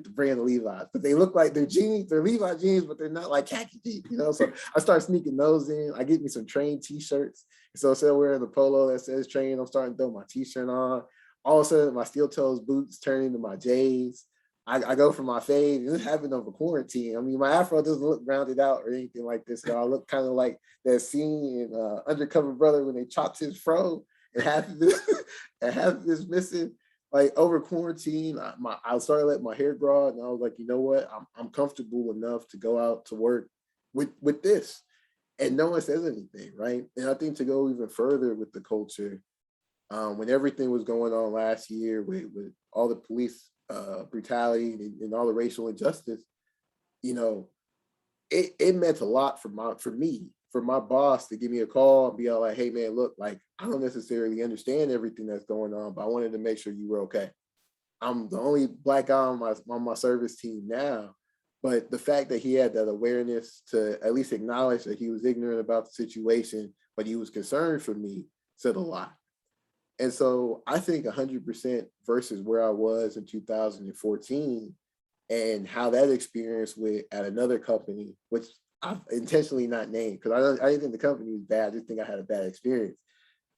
the brand of Levi's, but they look like they're jeans, they're Levi jeans, but they're not like khaki jeans, you know. So I start sneaking those in. I get me some Trane t-shirts. So instead of wearing the polo that says Trane, I'm starting to throw my t-shirt on. All of a sudden, my steel toes boots turn into my J's. I go for my fade, and this happened over quarantine. I mean, my afro doesn't look rounded out or anything like this. So I look kind of like that scene in Undercover Brother when they chopped his fro and half of this, and half of this missing. Like over quarantine, I started letting my hair grow out, and I was like, you know what? I'm comfortable enough to go out to work with this, and no one says anything, right? And I think to go even further with the culture, when everything was going on last year with all the police brutality and all the racial injustice, you know, it meant a lot for my boss to give me a call and be all like, hey man, look, like I don't necessarily understand everything that's going on, but I wanted to make sure you were okay. I'm the only Black guy on my service team now, but the fact that he had that awareness to at least acknowledge that he was ignorant about the situation, but he was concerned for me, said a lot. And so I think 100% versus where I was in 2014 and how that experience went at another company, which I've intentionally not named because I didn't think the company was bad. I just think I had a bad experience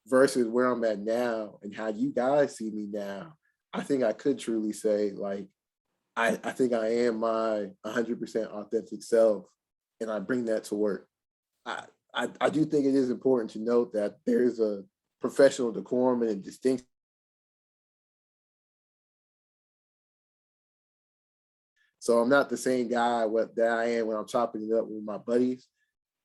versus where I'm at now and how you guys see me now. I think I could truly say like, I think I am my 100% authentic self and I bring that to work. I do think it is important to note that there's a professional decorum and a distinction. So I'm not the same guy that I am when I'm chopping it up with my buddies.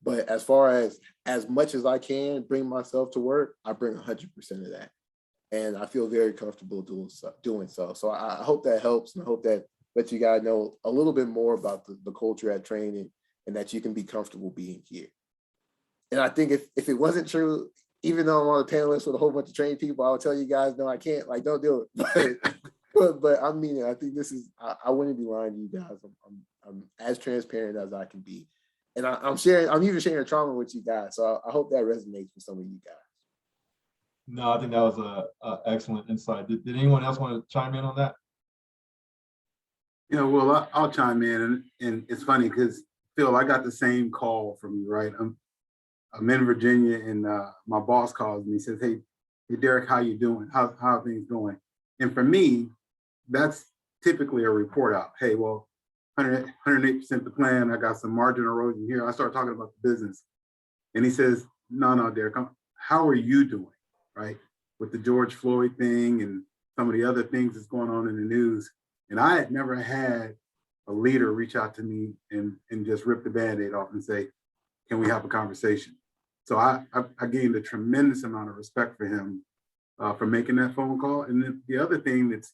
But as far as much as I can bring myself to work, I bring 100% of that. And I feel very comfortable doing so. So I hope that helps, and I hope that lets you guys know a little bit more about the culture at Trane and that you can be comfortable being here. And I think if it wasn't true, even though I'm on a panelist with a whole bunch of trained people, I would tell you guys, no, I can't, like, don't do it. But I mean, I think this is, I wouldn't be lying to you guys. I'm as transparent as I can be. And I'm even sharing trauma with you guys. So I hope that resonates with some of you guys. No, I think that was a excellent insight. Did anyone else want to chime in on that? Yeah, well, I'll chime in, and it's funny because Phil, I got the same call from you, right? I'm in Virginia, and my boss calls me. He says, "Hey, Derek, how you doing? How are things going?" And for me, that's typically a report out. Hey, well, 108% the plan. I got some margin erosion here. I start talking about the business, and he says, "No, Derek, how are you doing? Right, with the George Floyd thing and some of the other things that's going on in the news." And I had never had a leader reach out to me and just rip the Band-Aid off and say, "Can we have a conversation?" So I gained a tremendous amount of respect for him for making that phone call. And then the other thing that's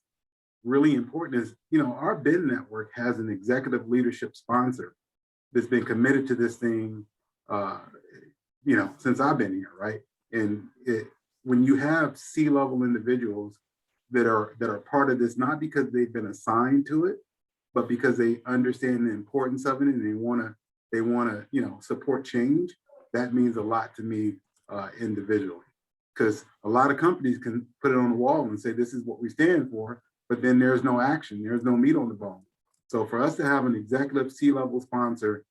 really important is, our BIN network has an executive leadership sponsor that's been committed to this thing, since I've been here, right? And when you have C-level individuals that are part of this, not because they've been assigned to it, but because they understand the importance of it and they want to support change, that means a lot to me individually. Because a lot of companies can put it on the wall and say, this is what we stand for, but then there's no action, there's no meat on the bone. So for us to have an executive C-level sponsor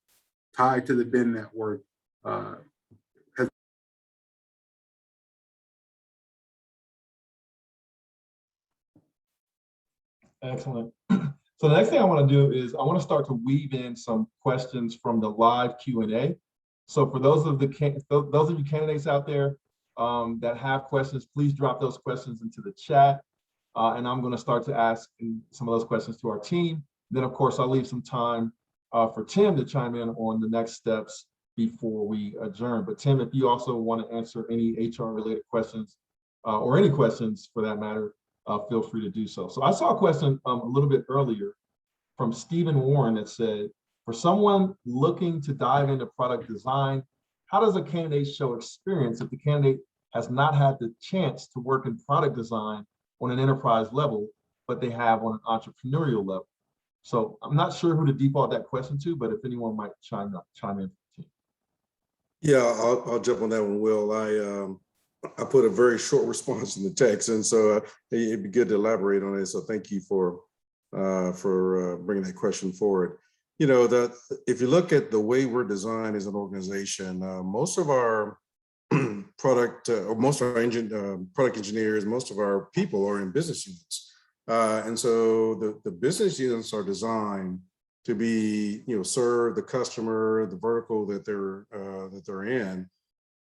tied to the BIN network has Excellent. So the next thing I want to do is I want to start to weave in some questions from the live Q&A. So for those of you candidates out there that have questions, please drop those questions into the chat. And I'm going to start to ask some of those questions to our team. Then, of course, I'll leave some time for Tim to chime in on the next steps before we adjourn. But Tim, if you also want to answer any HR-related questions or any questions for that matter, feel free to do so. So I saw a question a little bit earlier from Stephen Warren that said, for someone looking to dive into product design, how does a candidate show experience if the candidate has not had the chance to work in product design on an enterprise level, but they have on an entrepreneurial level? So I'm not sure who to default that question to, but if anyone might chime in. Yeah, I'll jump on that one, Will. I put a very short response in the text, and so it'd be good to elaborate on it. So thank you for bringing that question forward. You know, that if you look at the way we're designed as an organization, most of our product or most of our product engineers, most of our people are in business units, and so the business units are designed to be, you know, serve the customer, the vertical that they're in,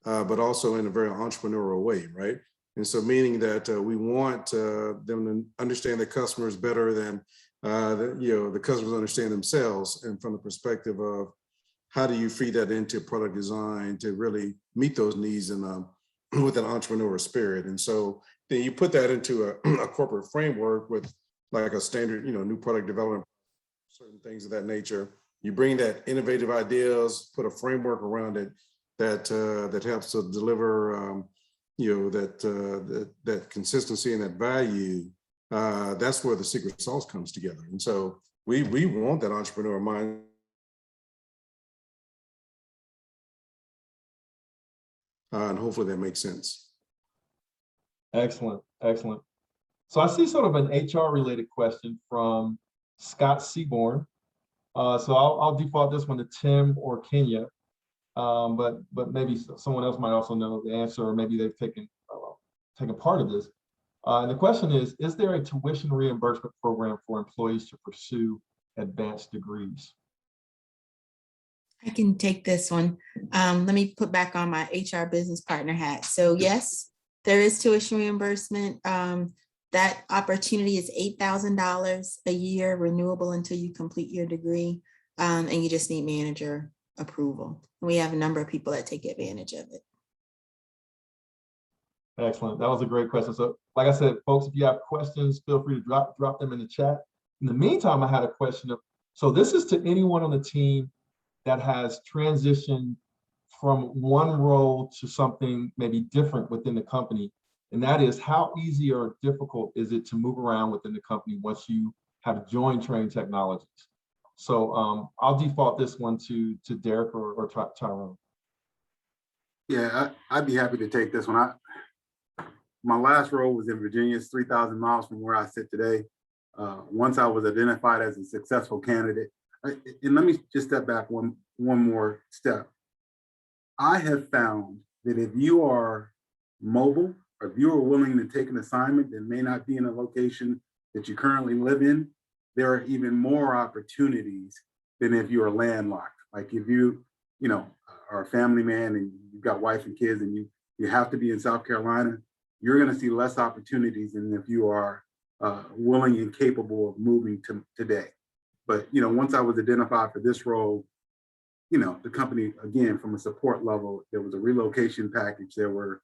but also in a very entrepreneurial way, right? And so meaning that we want them to understand the customers better than the customers understand themselves, and from the perspective of how do you feed that into product design to really meet those needs in with an entrepreneurial spirit. And so then you put that into a corporate framework with like a standard, you know, new product development, certain things of that nature. You bring that innovative ideas, put a framework around it that helps to deliver, that consistency and that value. That's where the secret sauce comes together. And so we want that entrepreneur mind. And hopefully that makes sense. Excellent, excellent. So I see sort of an HR related question from Scott Seaborn. So I'll default this one to Tim or Kenya, but maybe someone else might also know the answer, or maybe they've taken part of this. And the question is there a tuition reimbursement program for employees to pursue advanced degrees? I can take this one. Let me put back on my HR business partner hat. So yes, there is tuition reimbursement. That opportunity is $8,000 a year, renewable until you complete your degree. And you just need manager approval. We have a number of people that take advantage of it. Excellent. That was a great question. So like I said, folks, if you have questions, feel free to drop them in the chat. In the meantime, I had a question. So this is to anyone on the team that has transitioned from one role to something maybe different within the company. And that is, how easy or difficult is it to move around within the company once you have joined Trane Technologies? So I'll default this one to Derek or Tyrone. Yeah, I'd be happy to take this one. My last role was in Virginia. It's 3,000 miles from where I sit today. Once I was identified as a successful candidate, and let me just step back one more step. I have found that if you are mobile, or if you are willing to take an assignment that may not be in a location that you currently live in, there are even more opportunities than if you are landlocked. Like if you are a family man and you've got wife and kids and you have to be in South Carolina, you're going to see less opportunities than if you are willing and capable of moving today. But once I was identified for this role, the company, again, from a support level, there was a relocation package. There were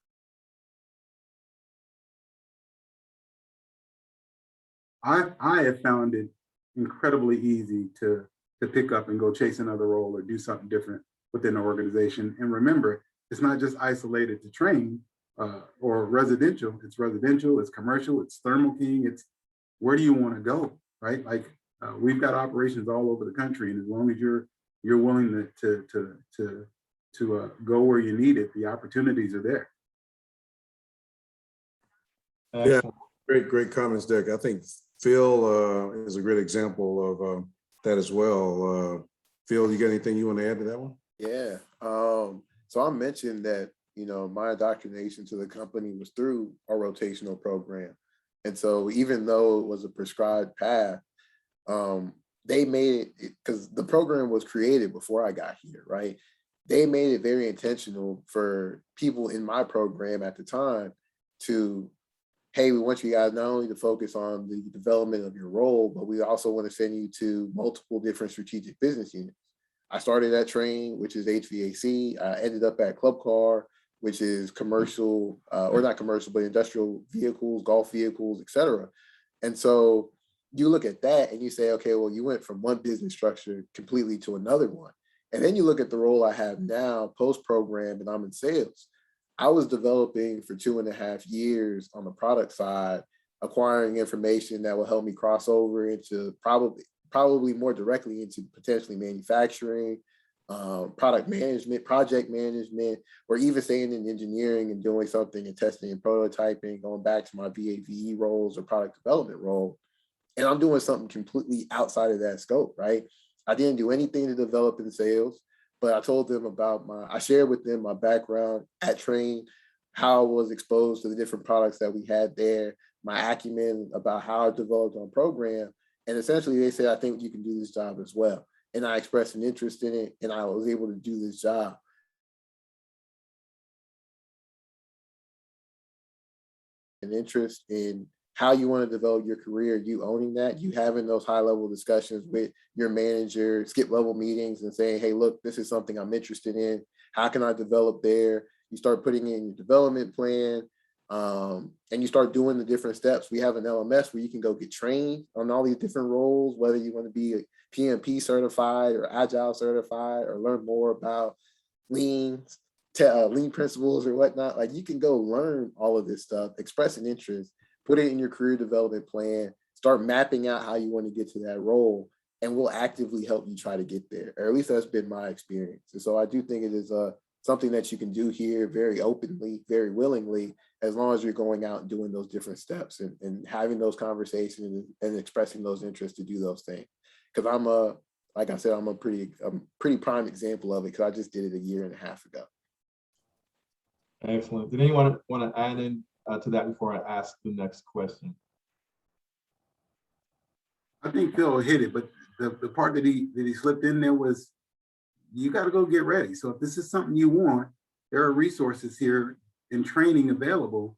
I have found it incredibly easy to pick up and go chase another role or do something different within the organization. And remember, it's not just isolated to Trane or residential. It's residential, it's commercial, it's Thermo King. It's where do you want to go, right? Like we've got operations all over the country, and as long as you're willing to go where you need it, the opportunities are there. Excellent. Yeah, great comments, Derek. I think Phil is a great example of that as well. Phil, you got anything you want to add to that one? Yeah. So I mentioned that, my indoctrination to the company was through our rotational program. And so even though it was a prescribed path, they made it, because the program was created before I got here, right? They made it very intentional for people in my program at the time to, hey, we want you guys not only to focus on the development of your role, but we also want to send you to multiple different strategic business units. I started at Trane, which is HVAC. I ended up at Club Car, which is commercial, or not commercial, but industrial vehicles, golf vehicles, et cetera. And so you look at that and you say, okay, well, you went from one business structure completely to another one. And then you look at the role I have now, post-program, and I'm in sales. I was developing for 2.5 years on the product side, acquiring information that will help me cross over into probably more directly into potentially manufacturing, product management, project management, or even staying in engineering and doing something and testing and prototyping, going back to my VAVE roles or product development role. And I'm doing something completely outside of that scope, right? I didn't do anything to develop in sales, but I told them about I shared with them my background at Trane, how I was exposed to the different products that we had there, my acumen about how I developed on program. And essentially they said, I think you can do this job as well. And I expressed an interest in it, and I was able to do this job. An interest in how you want to develop your career, you owning that, you having those high level discussions with your manager, skip level meetings and saying, hey, look, this is something I'm interested in. How can I develop there? You start putting in your development plan, and you start doing the different steps. We have an LMS where you can go get trained on all these different roles, whether you want to be a PMP certified or Agile certified, or learn more about lean principles or whatnot. Like, you can go learn all of this stuff, express an interest, put it in your career development plan, start mapping out how you want to get to that role, and we'll actively help you try to get there. Or at least that's been my experience. And so I do think it is something that you can do here very openly, very willingly, as long as you're going out and doing those different steps and having those conversations and expressing those interests to do those things. Because like I said, I'm a pretty prime example of it, because I just did it a year and a half ago. Excellent. Did anyone want to add in to that before I ask the next question? I think Phil hit it, but the part that he slipped in there was, you got to go get ready. So if this is something you want, there are resources here and training available,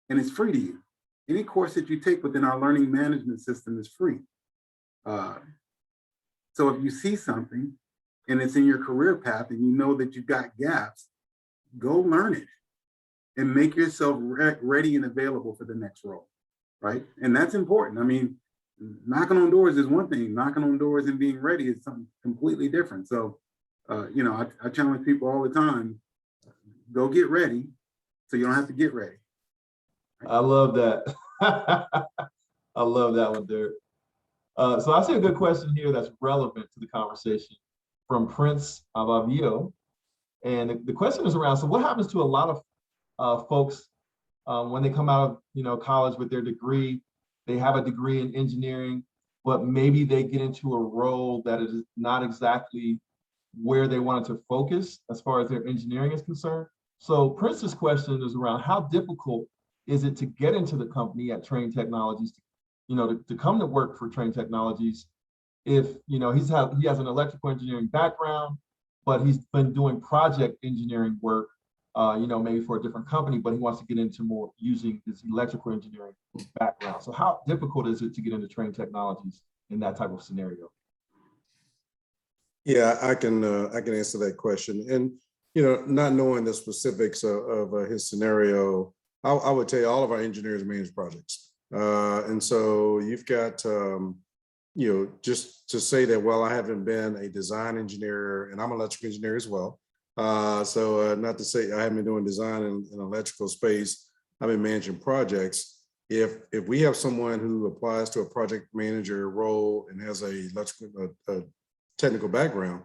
and it's free to you. Any course that you take within our learning management system is free. So if you see something and it's in your career path and you know that you've got gaps, go learn it and make yourself ready and available for the next role, right? And that's important. I mean, knocking on doors is one thing. Knocking on doors and being ready is something completely different. So, I challenge people all the time, go get ready so you don't have to get ready. I love that. I love that one, Derek. So I see a good question here that's relevant to the conversation from Prince Avavio. And the question is around, so what happens to a lot of folks when they come out of college with their degree? They have a degree in engineering, but maybe they get into a role that is not exactly where they wanted to focus as far as their engineering is concerned. So Prince's question is around, how difficult is it to get into the company at Trane Technologies, to come to work for Trane Technologies if he has an electrical engineering background, but he's been doing project engineering work, maybe for a different company, but he wants to get into more using his electrical engineering background. So how difficult is it to get into Trane Technologies in that type of scenario? Yeah, I can answer that question. And not knowing the specifics of his scenario, I would tell you all of our engineers manage projects, and so you've got just to say that, well, I haven't been a design engineer, and I'm an electrical engineer as well. So not to say I haven't been doing design in electrical space. I've been managing projects. If we have someone who applies to a project manager role and has a technical background,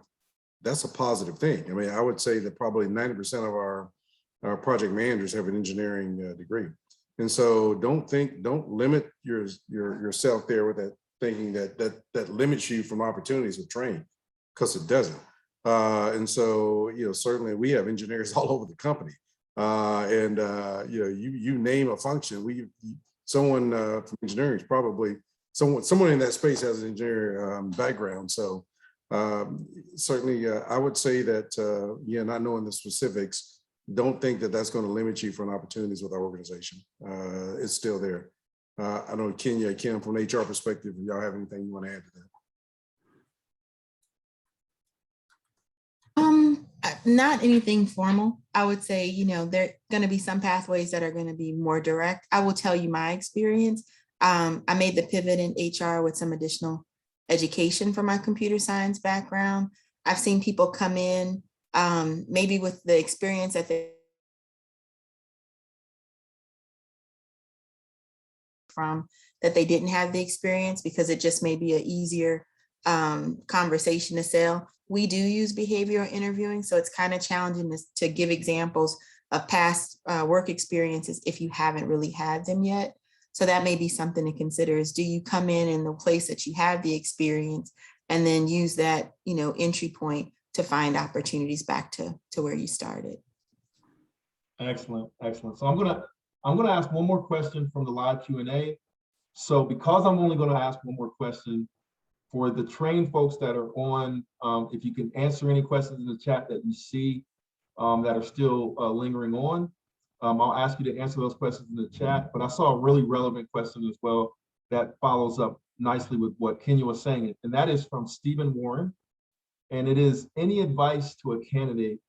that's a positive thing. I mean, I would say that probably 90% of our project managers have an engineering degree. And so don't limit yourself there with that thinking that limits you from opportunities with Trane, because it doesn't. And so, certainly we have engineers all over the company. You name a function, someone from engineering is probably someone in that space has an engineering background. So certainly I would say that, not knowing the specifics, don't think that that's going to limit you from opportunities with our organization. It's still there. I know Kim, from an HR perspective, if y'all have anything you want to add to that? Not anything formal. I would say, there are going to be some pathways that are going to be more direct. I will tell you my experience. I made the pivot in HR with some additional education from my computer science background. I've seen people come in maybe with the experience that they didn't have the experience, because it just may be an easier conversation to sell. we do use behavioral interviewing. So it's kind of challenging to give examples of past work experiences if you haven't really had them yet. So that may be something to consider is, do you come in the place that you have the experience and then use that, entry point to find opportunities back to where you started. Excellent, excellent. So I'm gonna ask one more question from the live Q&A. So because I'm only gonna ask one more question, for the Trane folks that are on, if you can answer any questions in the chat that you see that are still lingering on, I'll ask you to answer those questions in the chat. But I saw a really relevant question as well that follows up nicely with what Kenya was saying, and that is from Stephen Warren. And it is, any advice to a candidate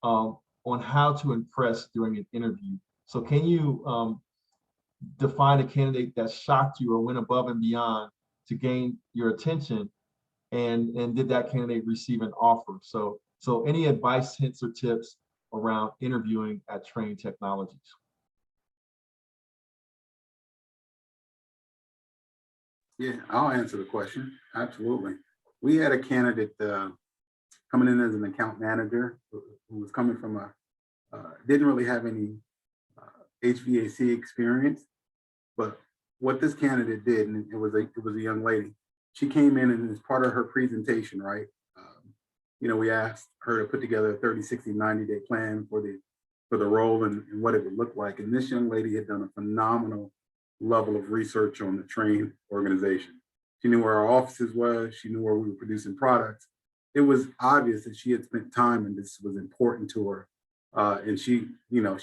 on how to impress during an interview? So can you define a candidate that shocked you or went above and beyond to gain your attention, and did that candidate receive an offer? So any advice, hints, or tips around interviewing at Trane Technologies? Yeah, I'll answer the question. Absolutely. We had a candidate coming in as an account manager who was coming from didn't really have any HVAC experience, but what this candidate did, and it was a young lady, she came in, and as part of her presentation, right, we asked her to put together a 30, 60, 90-day plan for the role and what it would look like. And this young lady had done a phenomenal level of research on the Trane organization. She knew where our offices was. She knew where we were producing products. It was obvious that she had spent time and this was important to her. And she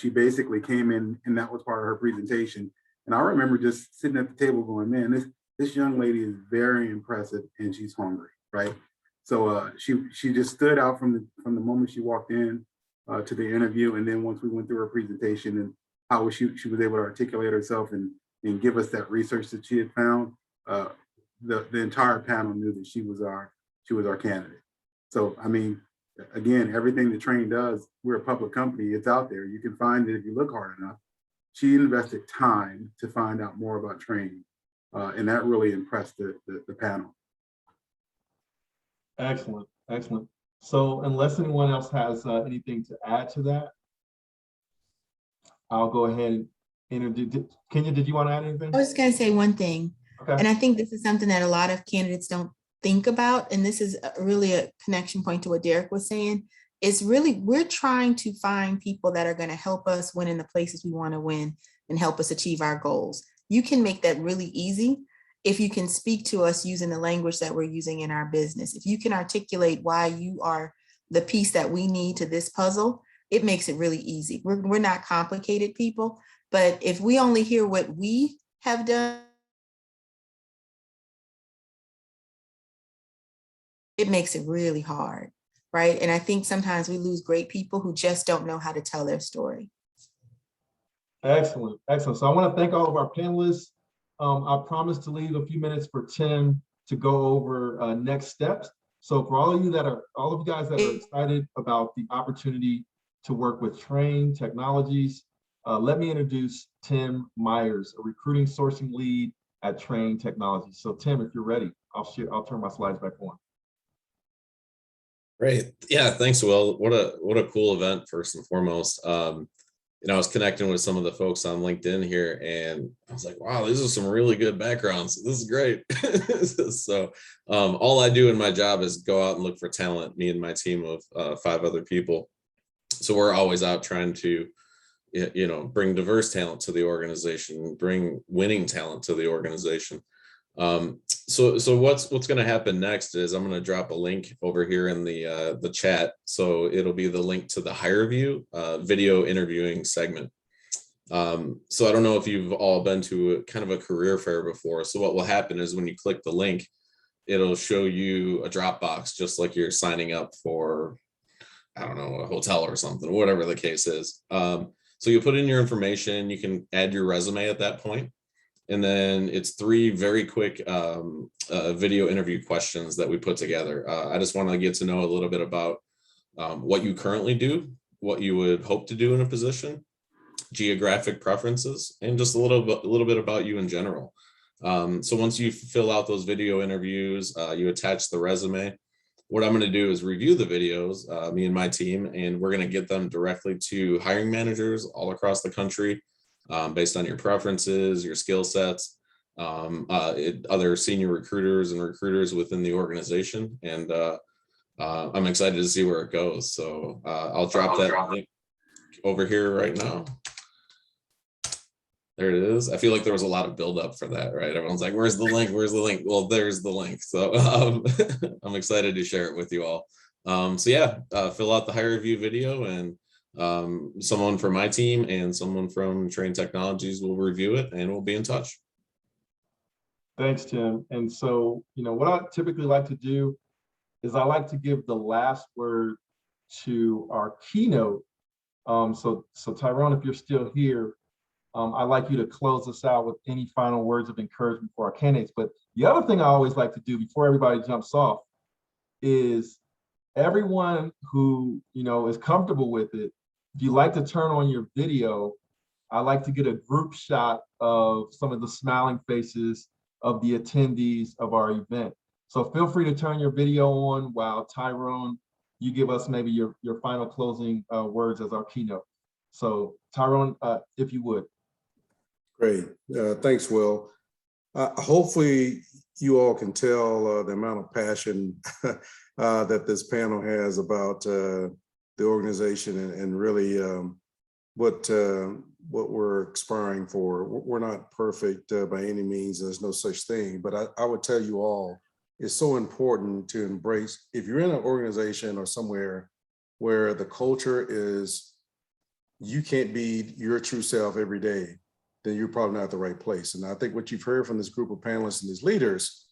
basically came in, and that was part of her presentation. And I remember just sitting at the table going, man, this young lady is very impressive, and she's hungry, right? So she just stood out from the moment she walked in to the interview. And then once we went through her presentation and how she was able to articulate herself and give us that research that she had found, the entire panel knew that she was our candidate. So, I mean, again, everything that Trane does, we're a public company, it's out there. You can find it if you look hard enough. She invested time to find out more about Trane, and that really impressed the panel. Excellent, excellent. So unless anyone else has anything to add to that, I'll go ahead and introduce. Kenya, did you want to add anything? I was going to say one thing, Okay. And I think this is something that a lot of candidates don't think about, and this is really a connection point to what Derek was saying. It's really, we're trying to find people that are going to help us win in the places we want to win and help us achieve our goals. You can make that really easy if you can speak to us using the language that we're using in our business. If you can articulate why you are the piece that we need to this puzzle, it makes it really easy. We're not complicated people, but if we only hear what we have done, it makes it really hard, right? And I think sometimes we lose great people who just don't know how to tell their story. Excellent, excellent. So I want to thank all of our panelists. I promised to leave a few minutes for Tim to go over next steps. So for all of you guys that are excited about the opportunity to work with Trane Technologies, let me introduce Tim Myers, a recruiting sourcing lead at Trane Technologies. So Tim, if you're ready, I'll turn my slides back on. Great. Yeah, thanks, Will. What a cool event, first and foremost. I was connecting with some of the folks on LinkedIn here, and I was like, wow, these are some really good backgrounds. This is great. So all I do in my job is go out and look for talent, me and my team of 5 other people. So we're always out trying to, bring diverse talent to the organization, bring winning talent to the organization. So what's going to happen next is I'm going to drop a link over here in the chat. So it'll be the link to the HireView video interviewing segment. So I don't know if you've all been to kind of a career fair before. So what will happen is when you click the link, it'll show you a Dropbox, just like you're signing up for, I don't know, a hotel or something, whatever the case is. So you put in your information, you can add your resume at that point. And then it's 3 very quick video interview questions that we put together. I just want to get to know a little bit about what you currently do, what you would hope to do in a position, geographic preferences, and just a little bit about you in general. So once you fill out those video interviews, you attach the resume. what I'm going to do is review the videos, me and my team, and we're going to get them directly to hiring managers all across the country, based on your preferences, your skill sets, other senior recruiters and recruiters within the organization. And I'm excited to see where it goes. So I'll drop that link over here right now. There it is. I feel like there was a lot of buildup for that, right? Everyone's like, where's the link? Where's the link? Well, there's the link. So I'm excited to share it with you all. So yeah, fill out the hire review video, and someone from my team and someone from Trane Technologies will review it, and we'll be in touch. Thanks, Tim. And so, what I typically like to do is I like to give the last word to our keynote. So Tyrone, if you're still here, I'd like you to close us out with any final words of encouragement for our candidates. But the other thing I always like to do before everybody jumps off is everyone who, is comfortable with it, if you like to turn on your video, I like to get a group shot of some of the smiling faces of the attendees of our event. So feel free to turn your video on while Tyrone, you give us maybe your final closing words as our keynote. So Tyrone, if you would. Great. Thanks, Will. Hopefully you all can tell the amount of passion that this panel has about the organization and really what we're aspiring for. We're not perfect by any means. There's no such thing, but I would tell you all, it's so important to embrace, if you're in an organization or somewhere where the culture is, you can't be your true self every day, then you're probably not at the right place. And I think what you've heard from this group of panelists and these leaders,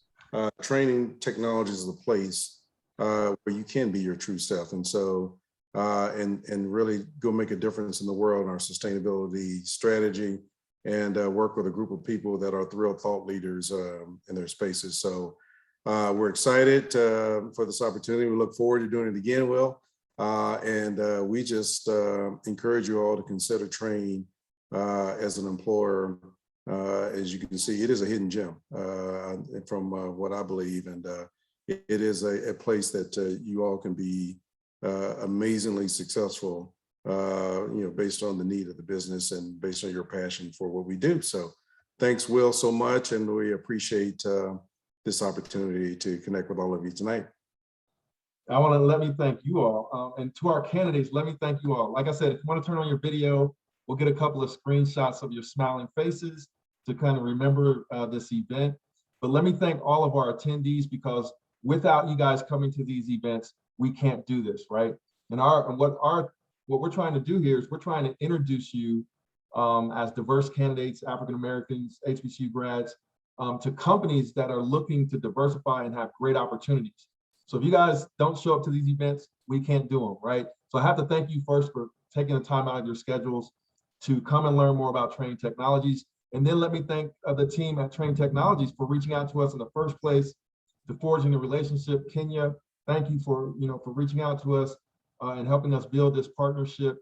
Trane Technologies is a place where you can be your true self. And so, and really go make a difference in the world and our sustainability strategy, and work with a group of people that are real thought leaders in their spaces. So we're excited for this opportunity. We look forward to doing it again, Will. And we just encourage you all to consider Trane as an employer. As you can see, it is a hidden gem from what I believe, and it is a place that you all can be amazingly successful, based on the need of the business and based on your passion for what we do. So thanks, Will, so much, and we appreciate this opportunity to connect with all of you tonight. I want to let me thank you all, and to our candidates, let me thank you all. Like I said, if you want to turn on your video, we'll get a couple of screenshots of your smiling faces to kind of remember this event. But let me thank all of our attendees, because without you guys coming to these events, we can't do this, right? And what we're trying to do here is we're trying to introduce you as diverse candidates, African Americans, HBCU grads, to companies that are looking to diversify and have great opportunities. So if you guys don't show up to these events, we can't do them, right? So I have to thank you first for taking the time out of your schedules to come and learn more about Trane Technologies. And then let me thank the team at Trane Technologies for reaching out to us in the first place, to forging the relationship. Kenya, thank you for reaching out to us and helping us build this partnership.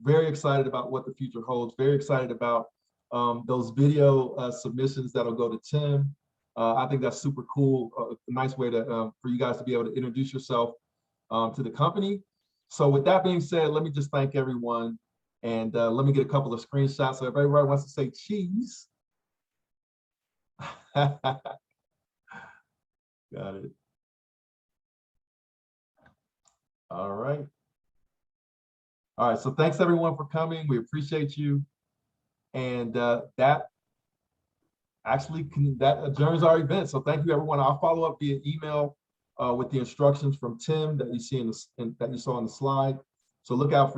Very excited about what the future holds. Very excited about those video submissions that'll go to Tim. I think that's super cool. A nice way to for you guys to be able to introduce yourself to the company. So with that being said, let me just thank everyone, and let me get a couple of screenshots. So if everybody wants to say cheese. Got it. All right. All right, so thanks everyone for coming. We appreciate you. And that adjourns our event. So thank you everyone. I'll follow up via email with the instructions from Tim that you see that you saw on the slide. So look out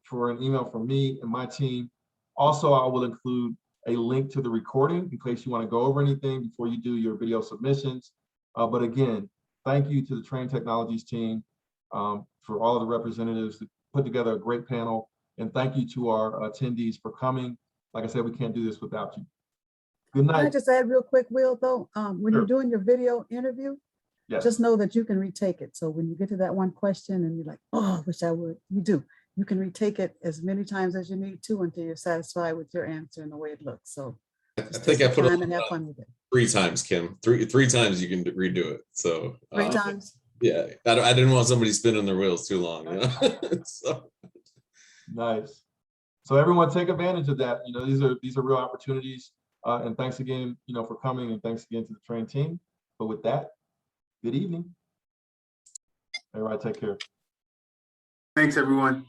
for an email from me and my team. Also, I will include a link to the recording in case you want to go over anything before you do your video submissions. But again, thank you to the Trane Technologies team for all of the representatives that put together a great panel. And thank you to our attendees for coming. Like I said, we can't do this without you. Good night. Can I just add real quick, Will, though, when Sure. you're doing your video interview, Yes. just know that you can retake it. So when you get to that one question and you're like, oh, I wish I would, you can retake it as many times as you need to until you're satisfied with your answer and the way it looks. So I think I put it time and have fun with it. 3 times, Kim. Three times you can redo it. So 3 times. Yeah, I didn't want somebody spinning their wheels too long. You know? So. Nice. So everyone take advantage of that. You know, these are real opportunities. And thanks again, you know, for coming, and thanks again to the Trane team. But with that, good evening. Everybody take care. Thanks, everyone.